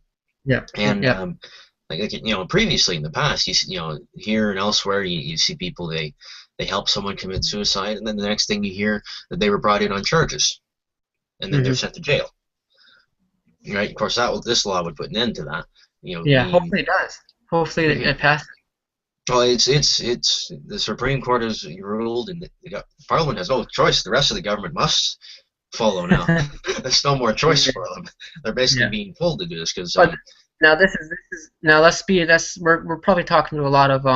Yeah. And previously in the past, here and elsewhere, you see people they help someone commit suicide, and then the next thing you hear that they were brought in on charges, and then they're sent to jail. Right? Of course, this law would put an end to that. Hopefully it does. Hopefully it passes. Well, it's the Supreme Court has ruled, and Parliament has no choice. The rest of the government must follow now. There's no more choice for them. They're basically being pulled to do this because. Now we're probably talking to a lot of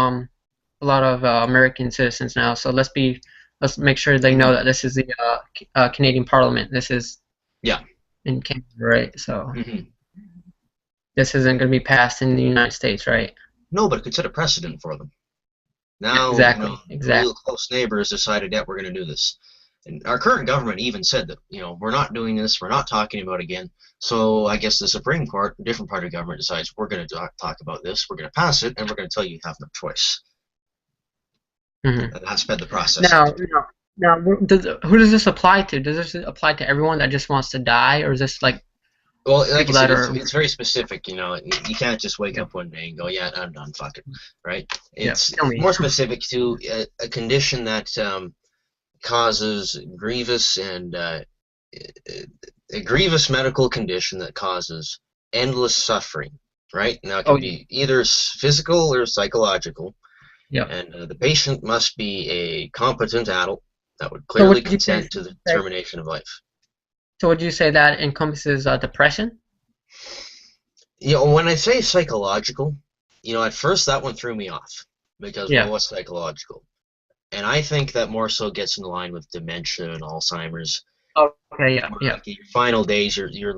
American citizens now. So let's make sure they know that this is the Canadian Parliament. This is in Canada, right? So. this isn't going to be passed in the United States, right? No, but it could set a precedent for them. Now, Exactly. real close neighbors decided, yeah, we're going to do this. And our current government even said that, we're not doing this, we're not talking about it again. So I guess the Supreme Court, a different part of government, decides we're going to talk about this, we're going to pass it, and we're going to tell you have no choice. Mm-hmm. And that's been the process. Now, who does this apply to? Does this apply to everyone that just wants to die, or is this like? Well, like I said, it's very specific. You can't just wake up one day and go, yeah, I'm done, fuck it, right? It's more specific to a condition that causes grievous and a grievous medical condition that causes endless suffering, right? Now it can be either physical or psychological. Yeah. And the patient must be a competent adult that would clearly consent to the termination of life. So would you say that encompasses depression? When I say psychological, at first that one threw me off because what's psychological? And I think that more so gets in line with dementia and Alzheimer's. Okay, yeah. Like in your final days, you've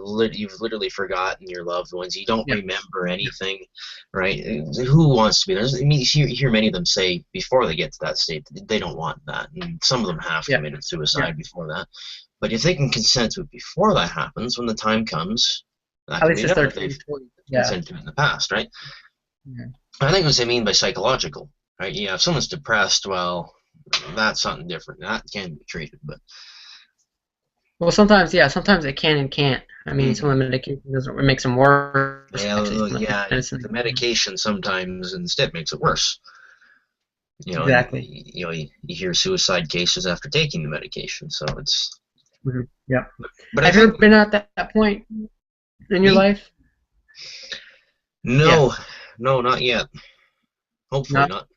literally forgotten your loved ones. You don't remember anything, right? Who wants to be there? I mean, you hear many of them say before they get to that state they don't want that, and some of them have committed suicide before that. But if they can consent to it before that happens, when the time comes, that can be done if they've consented to it in the past, right? Yeah. I think what they mean by psychological, right? Yeah, if someone's depressed, well, that's something different. That can be treated, but. Well, sometimes it can and can't. I mean, some of the medication it makes them worse. The medication sometimes instead makes it worse. Exactly. You hear suicide cases after taking the medication, so it's. Yeah. But have you ever been at that point in your life? No, not yet. Hopefully not.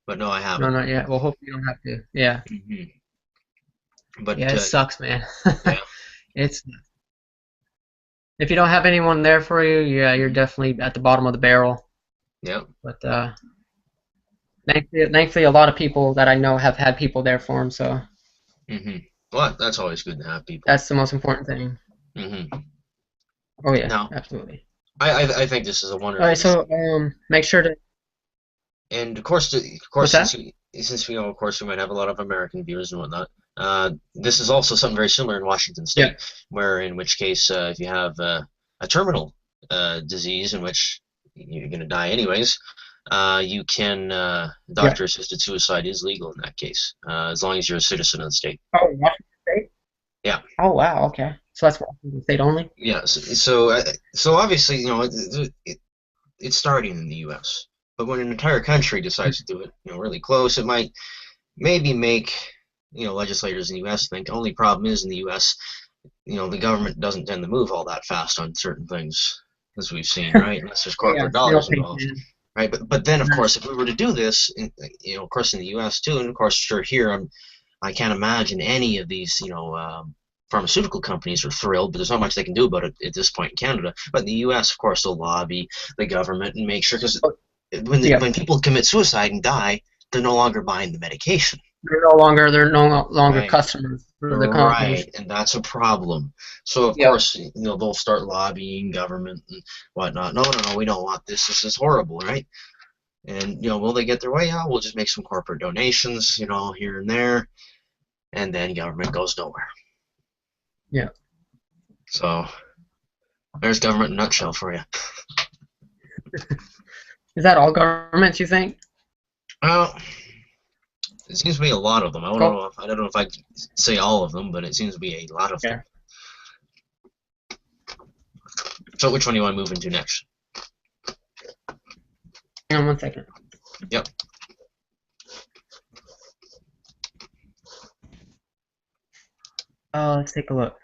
But no, I haven't. No, not yet. Well, hopefully you don't have to. Yeah. Mm-hmm. But it sucks, man. Yeah. If you don't have anyone there for you, you're definitely at the bottom of the barrel. Yeah. But thankfully, a lot of people that I know have had people there for them. So. Mm-hmm. Well, that's always good to have people. That's the most important thing. Mm-hmm. Oh yeah, absolutely. I think this is a wonderful. All right, so make sure to. And of course, since we know, of course, we might have a lot of American viewers and whatnot. This is also something very similar in Washington State, in which case, if you have a terminal disease in which you're going to die anyways, you can doctor-assisted suicide is legal in that case, as long as you're a citizen of the state. Oh, Washington State? Yeah. Oh wow. Okay. So that's Washington State only. Yeah. So obviously, it's starting in the U.S. But when an entire country decides to do it, really close, it might maybe make legislators in the U.S. think. Only problem is in the U.S. The government doesn't tend to move all that fast on certain things, as we've seen, right? Unless there's corporate dollars involved, right? But then, of course, if we were to do this, of course, in the U.S. too, and of course, sure, here, I can't imagine any of these, pharmaceutical companies are thrilled, but there's not much they can do about it at this point in Canada. But in the U.S., of course, they'll lobby the government and make sure, because when people commit suicide and die, they're no longer buying the medication. They're no longer customers for the companies. Right, and that's a problem. So of course, they'll start lobbying government and whatnot. No, we don't want this. This is horrible, right? And will they get their way? Yeah, we'll just make some corporate donations, here and there, and then government goes nowhere. Yeah. So there's government in a nutshell for you. Is that all governments, you think? Well, it seems to be a lot of them. I don't know if I can say all of them, but it seems to be a lot of them. So which one do you want to move into next? Hang on 1 second. Yep. Let's take a look.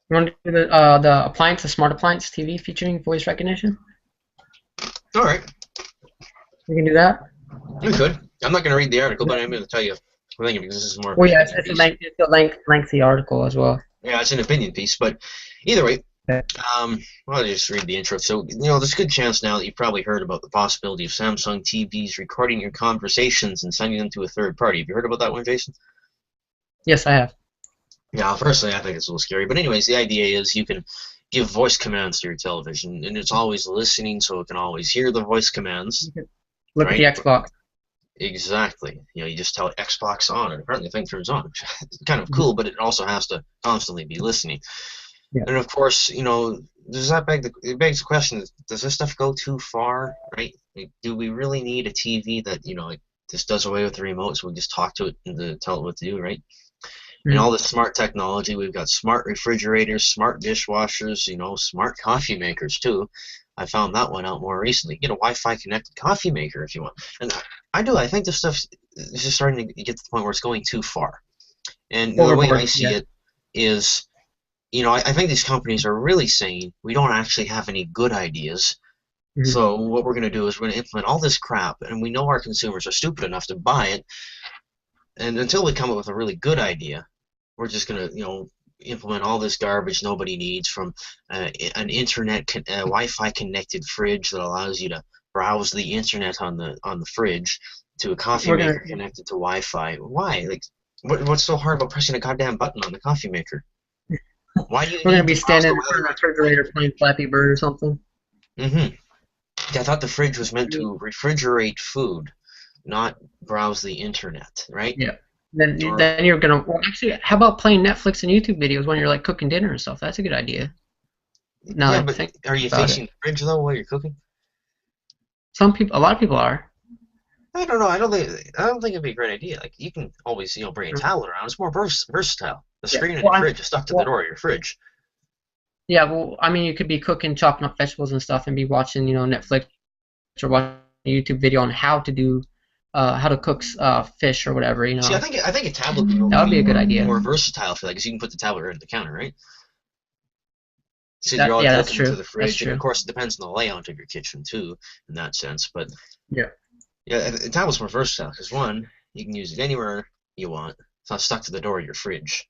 You want to do the smart appliance TV featuring voice recognition? All right. We can do that? We could. I'm not going to read the article, but I'm going to tell you what I think, because this is more. Well, yeah, it's a lengthy article as well. Yeah, it's an opinion piece, but either way, Well, I'll just read the intro. So, there's a good chance now that you've probably heard about the possibility of Samsung TVs recording your conversations and sending them to a third party. Have you heard about that one, Jason? Yes, I have. Yeah, personally, I think it's a little scary. But anyways, the idea is you can give voice commands to your television, and it's always listening, so it can always hear the voice commands, Look at the right? Xbox. Exactly. You just tell Xbox on, and apparently the thing turns on, which is kind of Mhm. cool, but it also has to constantly be listening. Yeah. And of course, does that it begs the question, does this stuff go too far, right? Like, do we really need a TV that, like, just does away with the remote so we just talk to it and tell it what to do, right? And Mhm. all this smart technology, we've got smart refrigerators, smart dishwashers, smart coffee makers too. I found that one out more recently. Get a Wi-Fi connected coffee maker if you want. And I think this stuff is just starting to get to the point where it's going too far. And the way I Overboard. see Yeah. it is, I think these companies are really saying we don't actually have any good ideas. Mhm. So what we're going to do is we're going to implement all this crap, and we know our consumers are stupid enough to buy it. And until we come up with a really good idea, we're just going to, implement all this garbage nobody needs, from an Wi-Fi connected fridge that allows you to browse the internet on the fridge, to a coffee We're gonna maker connected to Wi-Fi. Why? Like, what's so hard about pressing a goddamn button on the coffee maker? Why do you we're gonna need be to browse standing the in front weather of the on your refrigerator playing Flappy Bird or something. Mm-hmm. I thought the fridge was I meant mean, to refrigerate food, not browse the internet, right? yeah. Then Or then you're gonna well, actually. How about playing Netflix and YouTube videos when you're like cooking dinner and stuff? That's a good idea. Now yeah, that I but think are you about it, facing the fridge though while you're cooking? a lot of people are. I don't know. I don't think it'd be a great idea. Like, you can always bring a towel around. It's more versatile. The Yeah. screen in Well, your fridge is stuck to the well, door of your fridge. yeah. Well, I mean, you could be cooking, chopping up vegetables and stuff, and be watching, Netflix or watching a YouTube video on how to cook fish or whatever. See, I think a tablet would That would be be a good idea. more versatile for that, because you can put the tablet right at the counter, right? So you're That all yeah, that's cooking to true. the That's fridge, and of true. course it depends on the layout of your kitchen too, in that sense. But Yeah. yeah, the tablet's more versatile because, one, you can use it anywhere you want. It's not stuck to the door of your fridge,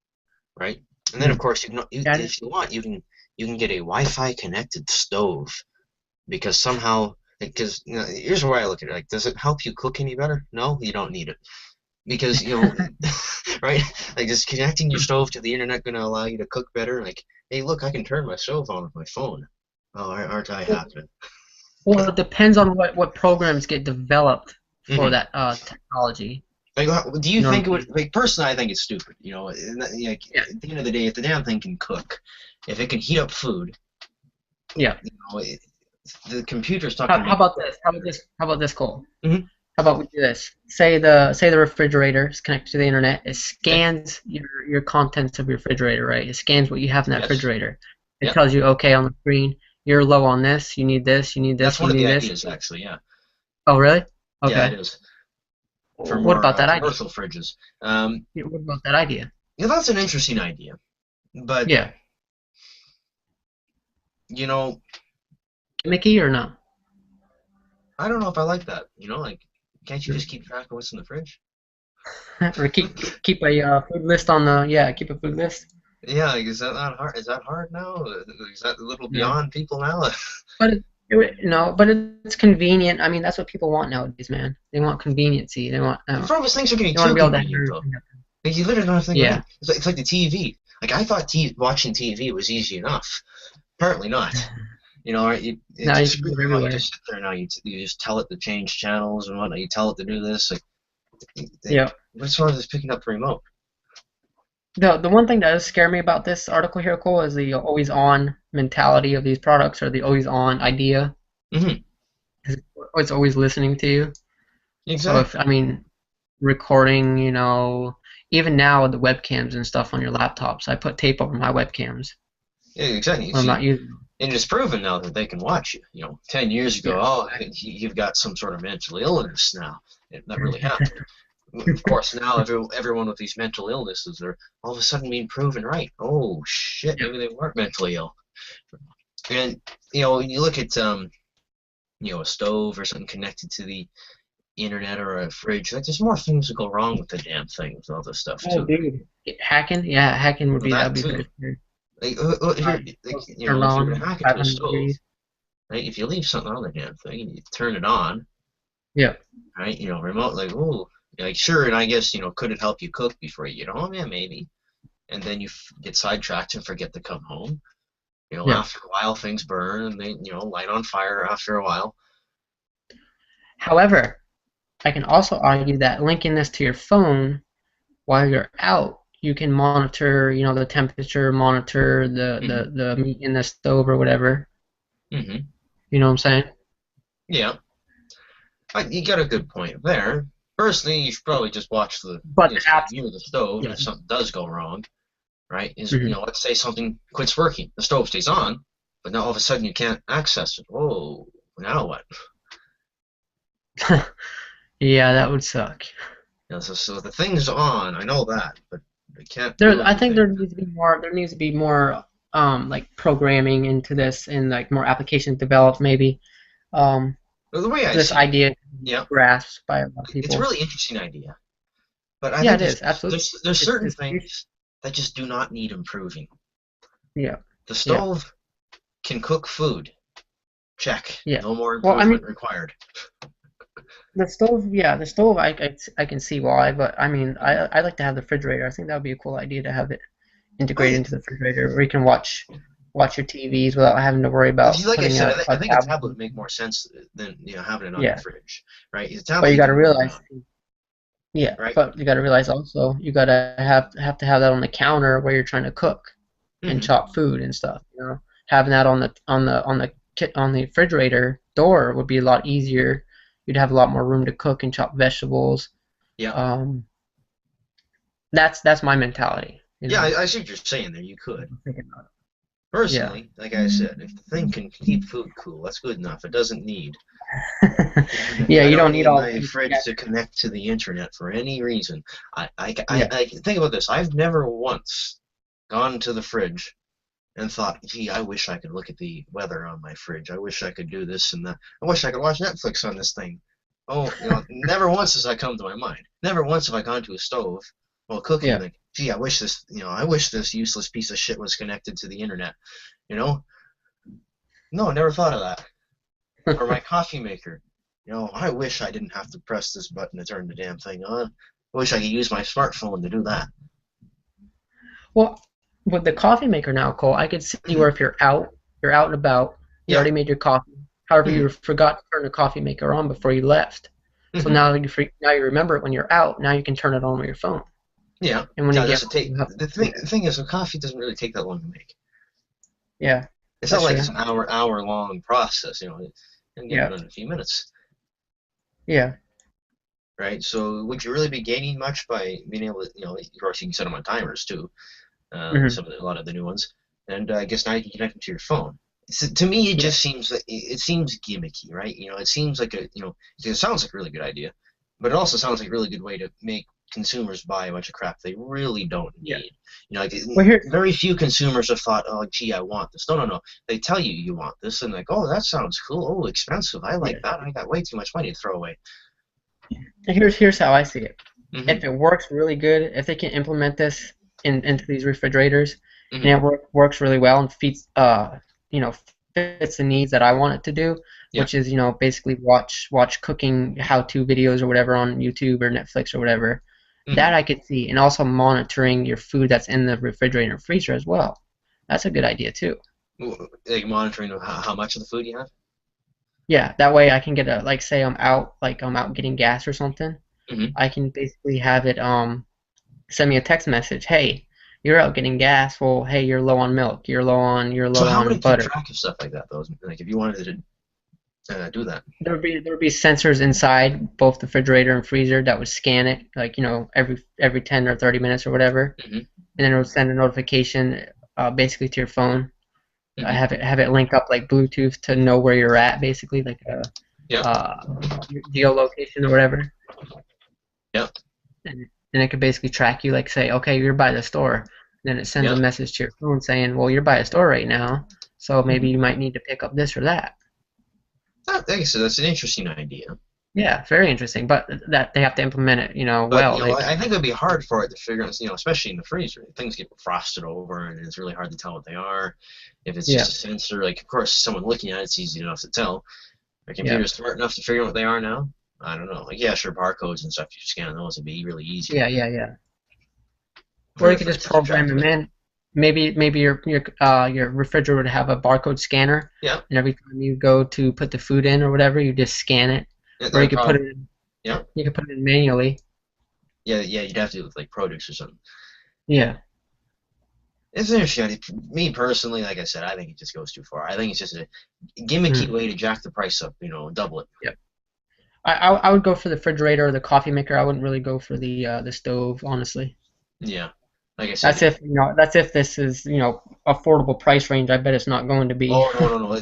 right? And then of Mhm. course Yeah. if you want, you can get a Wi-Fi connected stove, because somehow, because here's where I look at it. Like, does it help you cook any better? No, you don't need it, because right? Like, is connecting your stove to the internet going to allow you to cook better? Like, hey, look, I can turn my stove on with my phone. Oh, aren't I Well, happy? well, it depends on what programs get developed for Hmm. that technology. Like, do you You know what think I it would? mean? Like, personally, I think it's stupid. Like, Yeah. at the end of the day, if the damn thing can cook, if it can heat up food, Yeah. the computer's not going to How make. about this? How about this? How about this, Cole? Mhm. How about we do this? Say the refrigerator is connected to the internet. It Okay. scans your contents of your refrigerator, right? It scans what you have in that Yes. refrigerator. It Yeah. tells you, okay, on the screen, you're low on this. You need this. You need That's this. one You of the need this. ideas, actually. Yeah. Oh, really? Yeah, it Okay. is for What more about that idea? commercial fridges. Yeah, what about that idea? That's an interesting idea, but Yeah. you know, Mickey or no? I don't know if I like that. Like, can't you just keep track of what's in the fridge? Or keep a food list on the keep a food list. Yeah, like, is that not hard? Is that hard now? Is that a little No. beyond people now? But no, but it's convenient. I mean, that's what people want nowadays, man. They want conveniency. They want The problem is, things are getting they want to too be able to have convenient, though. everything. Like, you literally don't have to think about Yeah. it. It's like the TV. Like, I thought watching TV was easy enough. Apparently not. Right? Now It's you just can screw move now. You everywhere. just sit there now. You just tell it to change channels and whatnot. You tell it to do this. Like, Yeah. what's wrong with just picking up the remote? The one thing that does scare me about this article here, Cole, is the always on mentality of these products, or the always on idea. Mm-hmm. It's always listening to you. So if Exactly. I mean recording, even now with the webcams and stuff on your laptops, I put tape over my webcams Yeah, exactly. You when I'm see, not using them. and it's proven now that they can watch you. 10 years ago, Yeah. oh, you've got some sort of mental illness now. That really happened. Of course, now everyone with these mental illnesses are all of a sudden being proven right. Oh shit, Yeah. maybe they weren't mentally ill. And when you look at a stove or something connected to the internet, or a fridge, like, there's more things that go wrong with the damn thing, with all this stuff Oh, too. dude. Hacking? Yeah, hacking would Well, be that that would be too. pretty scary. Like, Turned if you were to on hack into a 500 stove, degrees. right? If you leave something on the damn thing and you turn it on, Yeah. right? Remote, like, ooh, like, sure, and I guess, could it help you cook before you get home? Yeah, maybe. And then you get sidetracked and forget to come home. Yeah. After a while, things burn and they, light on fire after a while. However, I can also argue that linking this to your phone while you're out, you can monitor, the temperature, monitor Hmm. the meat in the stove or whatever. Hmm. You know what I'm saying? Yeah, you got a good point there. Personally, you should probably just watch the, But the stay apps, near the stove, and yeah. if something does go wrong, right, Hmm. let's say something quits working. The stove stays on, but now all of a sudden you can't access it. Whoa, now what? Yeah, that would suck. So the thing's on, I know that, but I can't do I think anything. there needs to be more like programming into this and like more applications developed maybe um Well, the way I for this see it, idea to be yeah, grasped by a lot of it's a people. really interesting idea, but I Yeah, think it is absolutely. there's certain It's things that just do not need improving. yeah, The yeah, stove can cook food. Check. yeah. No more Well, I mean, improvement required. the stove, yeah, the stove, I can see why, but I mean, I like to have the refrigerator. I think that would be a cool idea to have it Oh integrated yeah. into the refrigerator where you can watch your TVs without having to worry If about like I putting said, a I think a tablet. tablet would make more sense than having it on your Yeah, fridge, right? The but tablet you you got to can move realize, around, yeah, right? but you got to realize also you got to have that on the counter where you're trying to cook and Hmm. chop food and stuff. Having that on the refrigerator door would be a lot easier. You'd have a lot more room to cook and chop vegetables. Yeah. Um, that's my mentality. Yeah, I see what you're saying there. You could. Thinking about it. Personally, like I said, if the thing can keep food cool, that's good enough. It doesn't need. Yeah. Yeah, I you don't don't need need all my the fridge to connect to the internet for any reason. yeah. I think about this. I've never once gone to the fridge and thought, gee, I wish I could look at the weather on my fridge. I wish I could do this and that. I wish I could watch Netflix on this thing. Oh, never once has that come to my mind. Never once have I gone to a stove while cooking, Yeah. like, gee, I wish this useless piece of shit was connected to the internet. You know? No, I never thought of that. Or my coffee maker. I wish I didn't have to press this button to turn the damn thing on. I wish I could use my smartphone to do that. Well, with the coffee maker now, Cole, I could see Hmm. where if you're out and about, you Yeah. already made your coffee. However, Hmm. you forgot to turn the coffee maker on before you left. So Hmm. now you remember it when you're out. Now you can turn it on with your phone. Yeah. And when you Now, get does it home, take you have the thing is, the coffee doesn't really take that long to make. yeah, It's not that's like true. it's an hour long process. You can get it Yeah, done in a few minutes, yeah. right? So would you really be gaining much by being able to, of course you can set them on timers too, Hmm. a lot of the new ones, and I guess now you can connect them to your phone. So, to me, it Yeah, just seems like it seems gimmicky, right? It seems like it sounds like a really good idea, but it also sounds like a really good way to make consumers buy a bunch of crap they really don't yeah. need. Like Well, here, very few consumers have thought, oh, gee, I want this. No, no, no. They tell you you want this, and like, oh, that sounds cool. Oh, expensive. I like yeah. that. I got way too much money to throw away. Here's how I see it. Hmm. If it works really good, if they can implement this into these refrigerators, and Hmm. works really well and you know fits the needs that I want it to do, Yeah. which is basically watch cooking how-to videos or whatever on YouTube or Netflix or whatever. That Hmm. I could see, and also monitoring your food that's in the refrigerator and freezer as well. That's a good idea too. Like monitoring how much of the food you have. Yeah, that way I can get like say I'm out getting gas or something. Hmm. I can basically have it send me a text message. Hey, you're out getting gas. Well, hey, you're low on milk. You're So low how would on it keep butter. track of stuff like that, though? Like if you wanted to do that. There would be sensors inside both the refrigerator and freezer that would scan it, like every 10 or 30 minutes or whatever, Hmm. and then it would send a notification, basically to your phone. I Hmm. have it link up like Bluetooth to know where you're at, basically like Yeah. your geolocation or whatever, Yeah. and it could basically track you, like say, okay, you're by the store. Then it sends a Yeah. message to your phone saying, well, you're by a store right now, so maybe Hmm. you might need to pick up this or that. Like I said, that's an interesting idea. Yeah, very interesting. But that they have to implement it, But well. I think it would be hard for it to figure out, especially in the freezer. Things get frosted over, and it's really hard to tell what they are. If it's just Yeah, a sensor, like of course someone looking at it's easy enough to tell. Are yeah, computers smart enough to figure out what they are now? I don't know. Like yeah, sure, barcodes and stuff you scan those would be really easy yeah. Or you could for it just to keep program track of them it. in. Maybe your refrigerator would have a barcode scanner, Yeah, and every time you go to put the food in or whatever, you just scan it. yeah, Or that problem. Yeah, you could put it in manually. yeah. You'd have to do it with like produce or something. Yeah. It's interesting. Me personally, like I said, I think it just goes too far. I think it's just a gimmicky Mm. way to jack the price up, double it. Yep. I would go for the refrigerator or the coffee maker. I wouldn't really go for the stove, honestly. Yeah, like I said, That's if that's if this is affordable price range. I bet it's not going to be. oh no.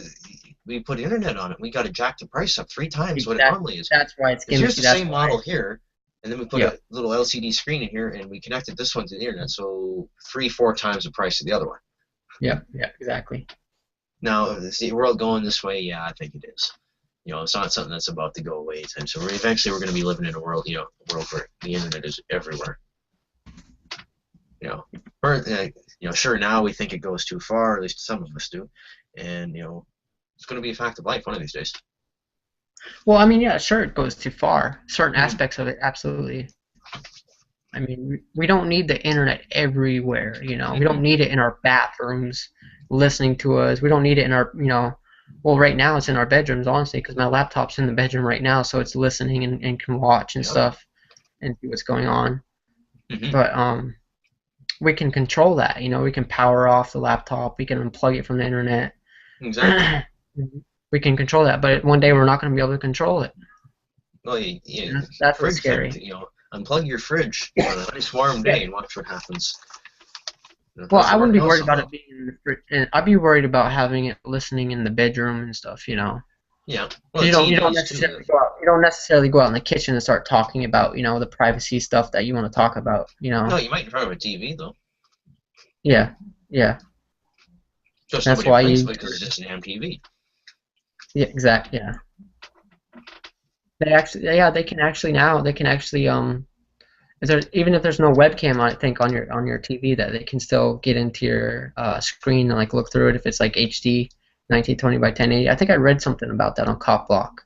We put internet on it. We got to jack the price up 3 times what it Exactly. normally is. That's why it's Because here's gimmicky. the That's same why. model here, and then we put a Yep. little LCD screen in here, and we connected this one to the internet, so 3, 4 times the price of the other one. Yep. Yeah. Exactly. Now, is the world going this way? Yeah, I think it is. It's not something that's about to go away anytime. So eventually, we're going to be living in a world, where the internet is everywhere. You know, or, sure now we think it goes too far, at least some of us do, and it's going to be a fact of life one of these days. Well, I mean, yeah, sure, it goes too far. Certain Mm-hmm. aspects of it, absolutely. I mean, we don't need the internet everywhere. We Mm-hmm. don't need it in our bathrooms, listening to us. We don't need it in our, well, right now it's in our bedrooms, honestly, because my laptop's in the bedroom right now, so it's listening and can watch and Yep. stuff and see what's going on. Mm-hmm. But we can control that. We can power off the laptop. We can unplug it from the internet. Exactly. We can control that, but one day we're not going to be able to control it. Well, yeah, That's what's fridge thing. scary. Unplug your fridge on a nice warm Yeah. day and watch what happens. It Well, doesn't I wouldn't work be out worried so about it well. being in the I'd be worried about having it listening in the bedroom and stuff. Yeah. Well, 'Cause you don't TVs too. necessarily go out. You don't necessarily go out in the kitchen and start talking about the privacy stuff that you want to talk about. No, you might in front of a TV though. Yeah, yeah. Just That's nobody why thinks of you. it because it's just an damn TV. Yeah, exactly. Yeah. They actually. Yeah, they can actually now. They can actually. Even if there's no webcam on it, think on your TV, that they can still get into your screen and like look through it if it's like HD 1920 by 1080. I think I read something about that on Cop Block.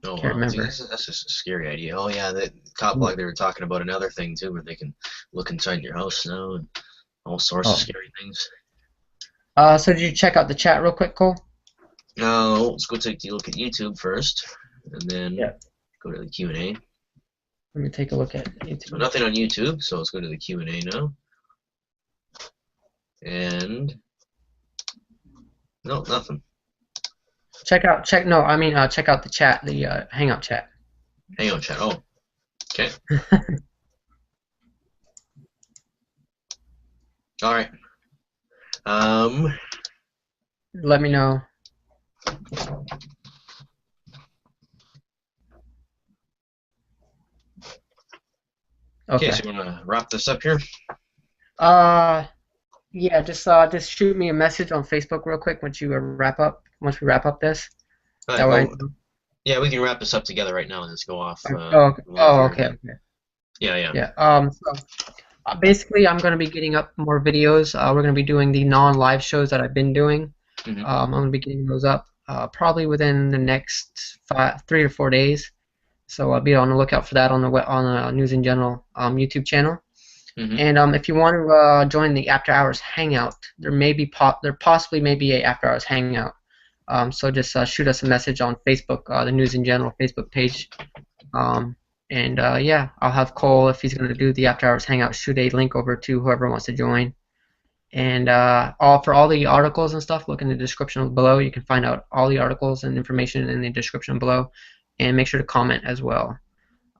Oh Can't wow, see, remember. that's just a scary idea. Oh yeah, that cop Yeah. block they were talking about another thing too, where they can look inside your house now and all sorts of Oh. scary things. So did you check out the chat real quick, Cole? Now let's go take a look at YouTube first, and then Yeah. go to the Q&A. Let me take a look at So YouTube. nothing on YouTube, so let's go to the Q&A now. And no, nothing. Check out the chat, the Hangout chat. Hang on, chat. Oh, okay. All right. Let me know. Okay, Okay. so you want to wrap this up here? Yeah, just shoot me a message on Facebook real quick once we wrap up this. All right, That way. well, yeah, we can wrap this up together right now and just go off Okay. live Oh, here. okay. Yeah. Yeah. So basically, I'm gonna be getting up more videos. We're gonna be doing the non-live shows that I've been doing. Mm-hmm. I'm gonna be getting those up probably within the next 3 or 4 days. So I'll be on the lookout for that on the News in General YouTube channel. Mm-hmm. And if you want to join the After Hours Hangout, there possibly may be a After Hours Hangout. So just shoot us a message on Facebook, the News in General Facebook page. Yeah, I'll have Cole, if he's going to do the After Hours Hangout, shoot a link over to whoever wants to join. And for all the articles and stuff, look in the description below. You can find out all the articles and information in the description below. And make sure to comment as well.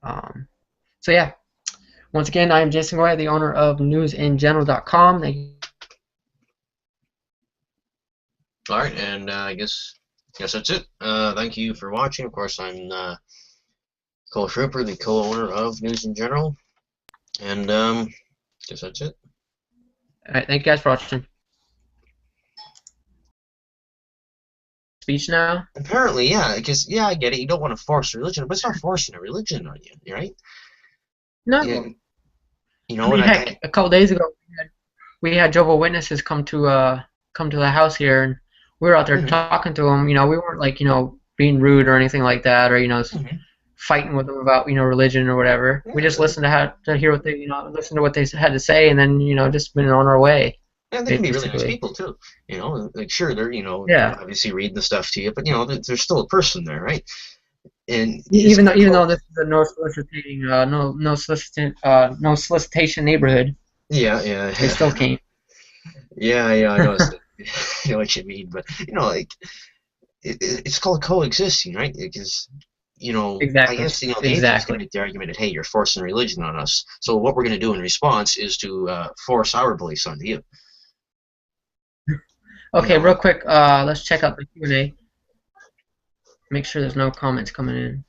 So yeah, once again, I am Jason Goya, the owner of newsingeneral.com. All right, and I guess that's it. Thank you for watching. Of course, I'm Cole Shripper, the co-owner of News in General, and guess that's it. All right, thank you guys for watching. speech now? Apparently, yeah, because yeah, I get it. You don't want to force religion, but it's not forcing a religion on you, right? No. And you I know, mean, and heck, a couple days ago we had Jehovah's Witnesses come to the house here, and we were out there mhm, talking to them. We weren't like being rude or anything like that, or mhm. fighting with them about religion or whatever. We just Yeah, listened to hear what they listen to what they had to say, and then just been on our way, and they can be really nice basically. people too. Like sure, they're Yeah. obviously reading the stuff to you, but there's still a person there, right? And it's Even though kind of even though cool. this is a no solicitation neighborhood, Yeah, they still yeah, came. yeah. I know, I know what you mean, but like it's called coexisting, right? Because I Exactly. guess the atheist can Exactly. make the argument that hey, you're forcing religion on us. So what we're going to do in response is to force our beliefs onto you. You Okay, know, real quick, let's check out the Q&A. Make sure there's no comments coming in.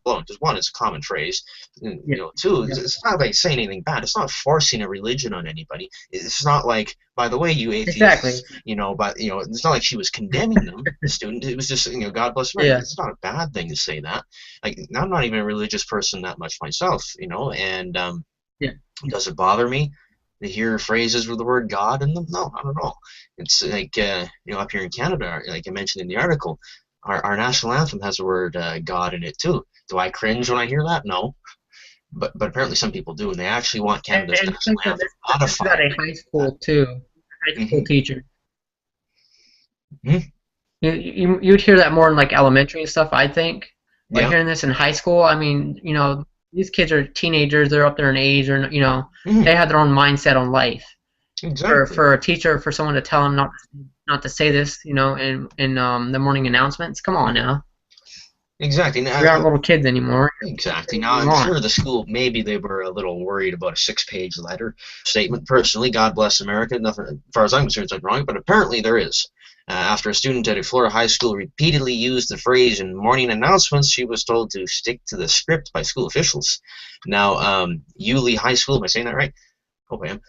well, just one, it's a common phrase. And, Yeah. two, Yeah. it's not like saying anything bad. It's not forcing a religion on anybody. It's not like, by the way, you Exactly. atheists, but it's not like she was condemning them, the student. It was just, God bless America. Yeah. It's not a bad thing to say that. Like, I'm not even a religious person that much myself, and Yeah. does it bother me to hear phrases with the word God in them? No, not at all. It's like, up here in Canada, like I mentioned in the article, our national anthem has the word God in it too. Do I cringe when I hear that? No. But apparently some people do, and they actually want Canada's And national anthem this is at modified a to high reflect that. school too. High school Mm-hmm. teacher. Mm-hmm. You'd hear that more in like elementary and stuff, I think. But Yeah. hearing this in high school, I mean, these kids are teenagers, they're up there in age, or Mm-hmm. they have their own mindset on life. For Exactly. for a teacher, for someone to tell them not to say this, in the morning announcements. Come on now. Exactly. We Now, aren't little kids anymore. exactly. What Now, do you I'm want? sure the school, maybe they were a little worried about a six-page letter statement. Personally, God bless America. Nothing, as far as I'm concerned, is wrong, but apparently there is. After a student at a Florida high school repeatedly used the phrase in morning announcements, she was told to stick to the script by school officials. Now, Yulee High School, am I saying that right? Hope I am.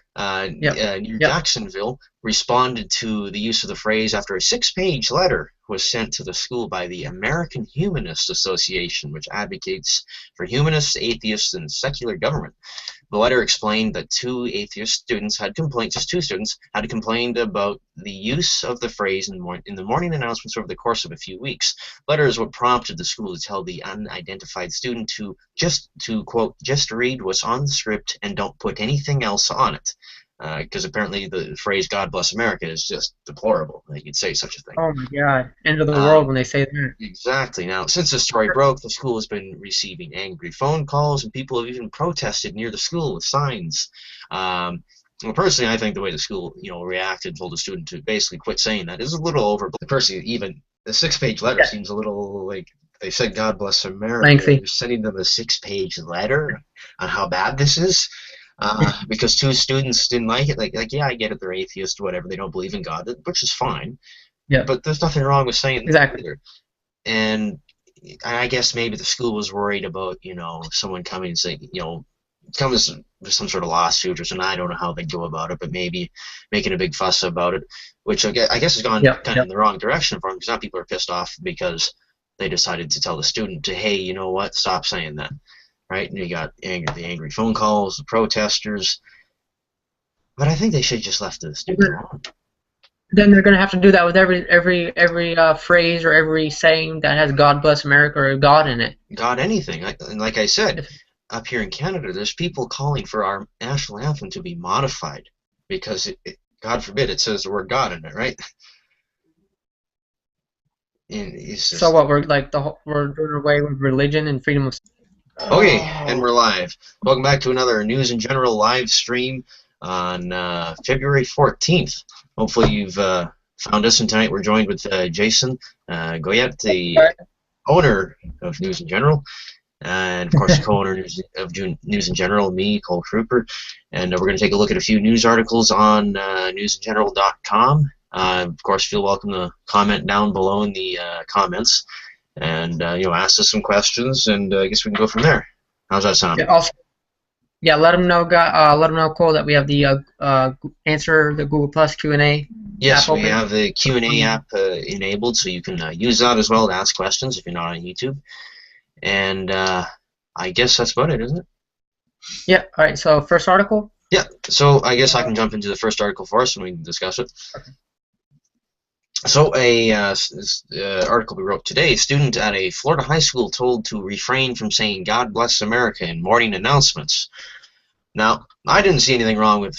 Yep. Near Yep. Jacksonville responded to the use of the phrase after a six-page letter was sent to the school by the American Humanist Association, which advocates for humanists, atheists, and secular government. The letter explained that just two students had complained about the use of the phrase in the morning announcements over the course of a few weeks. The letter is what prompted the school to tell the unidentified student to quote, just read what's on the script and don't put anything else on it. Because apparently the phrase "God bless America" is just deplorable that you'd say such a thing. Oh my God. End of the world Um, when they say that. Exactly. Now, since the story broke, the school has been receiving angry phone calls, and people have even protested near the school with signs. Well, personally, I think the way the school, reacted, told the student to basically quit saying that is a little over. Personally, even the six-page letter Yeah. seems a little like they said "God bless America." Lengthy. You're sending them a six-page letter on how bad this is. Because two students didn't like it, like yeah, I get it, they're atheists, whatever, they don't believe in God, which is fine, Yeah. but there's nothing wrong with saying that Exactly. either. And I guess maybe the school was worried about someone coming and saying comes with some sort of lawsuit or something. I don't know how they go about it, but maybe making a big fuss about it, which I guess has gone Yep. kind of Yep. in the wrong direction for them because now people are pissed off because they decided to tell the student to hey, you know what, stop saying that, right? And you got the angry phone calls, the protesters, but I think they should just left the student alone. Then they're gonna have to do that with every phrase or every saying that has "God bless America" or God in it. God, anything, and like I said, If, up here in Canada, there's people calling for our national anthem to be modified because God forbid, it says the word God in it, right? And it's so just what? We're doing away with religion and freedom of. okay, and Oh. we're live. Welcome back to another News in General live stream on February 14th. Hopefully you've found us, and tonight we're joined with Jason Goyette, the owner of News in General, and of course the co-owner of News in General, me, Cole Kruper, and we're going to take a look at a few news articles on newsingeneral.com. Of course, feel welcome to comment down below in the comments, and ask us some questions, and I guess we can go from there. How's that sound? Yeah, also, yeah, let them know, Cole, that we have the answer the Google Plus Q&A Yes, app we open? have the Q&A app enabled, so you can use that as well to ask questions if you're not on YouTube. And I guess that's about it, isn't it? Yeah. All right. So first article. Yeah. So I guess I can jump into the first article for us and we can discuss it. Okay. So a article we wrote today: a student at a Florida high school told to refrain from saying "God bless America" in morning announcements. Now, I didn't see anything wrong with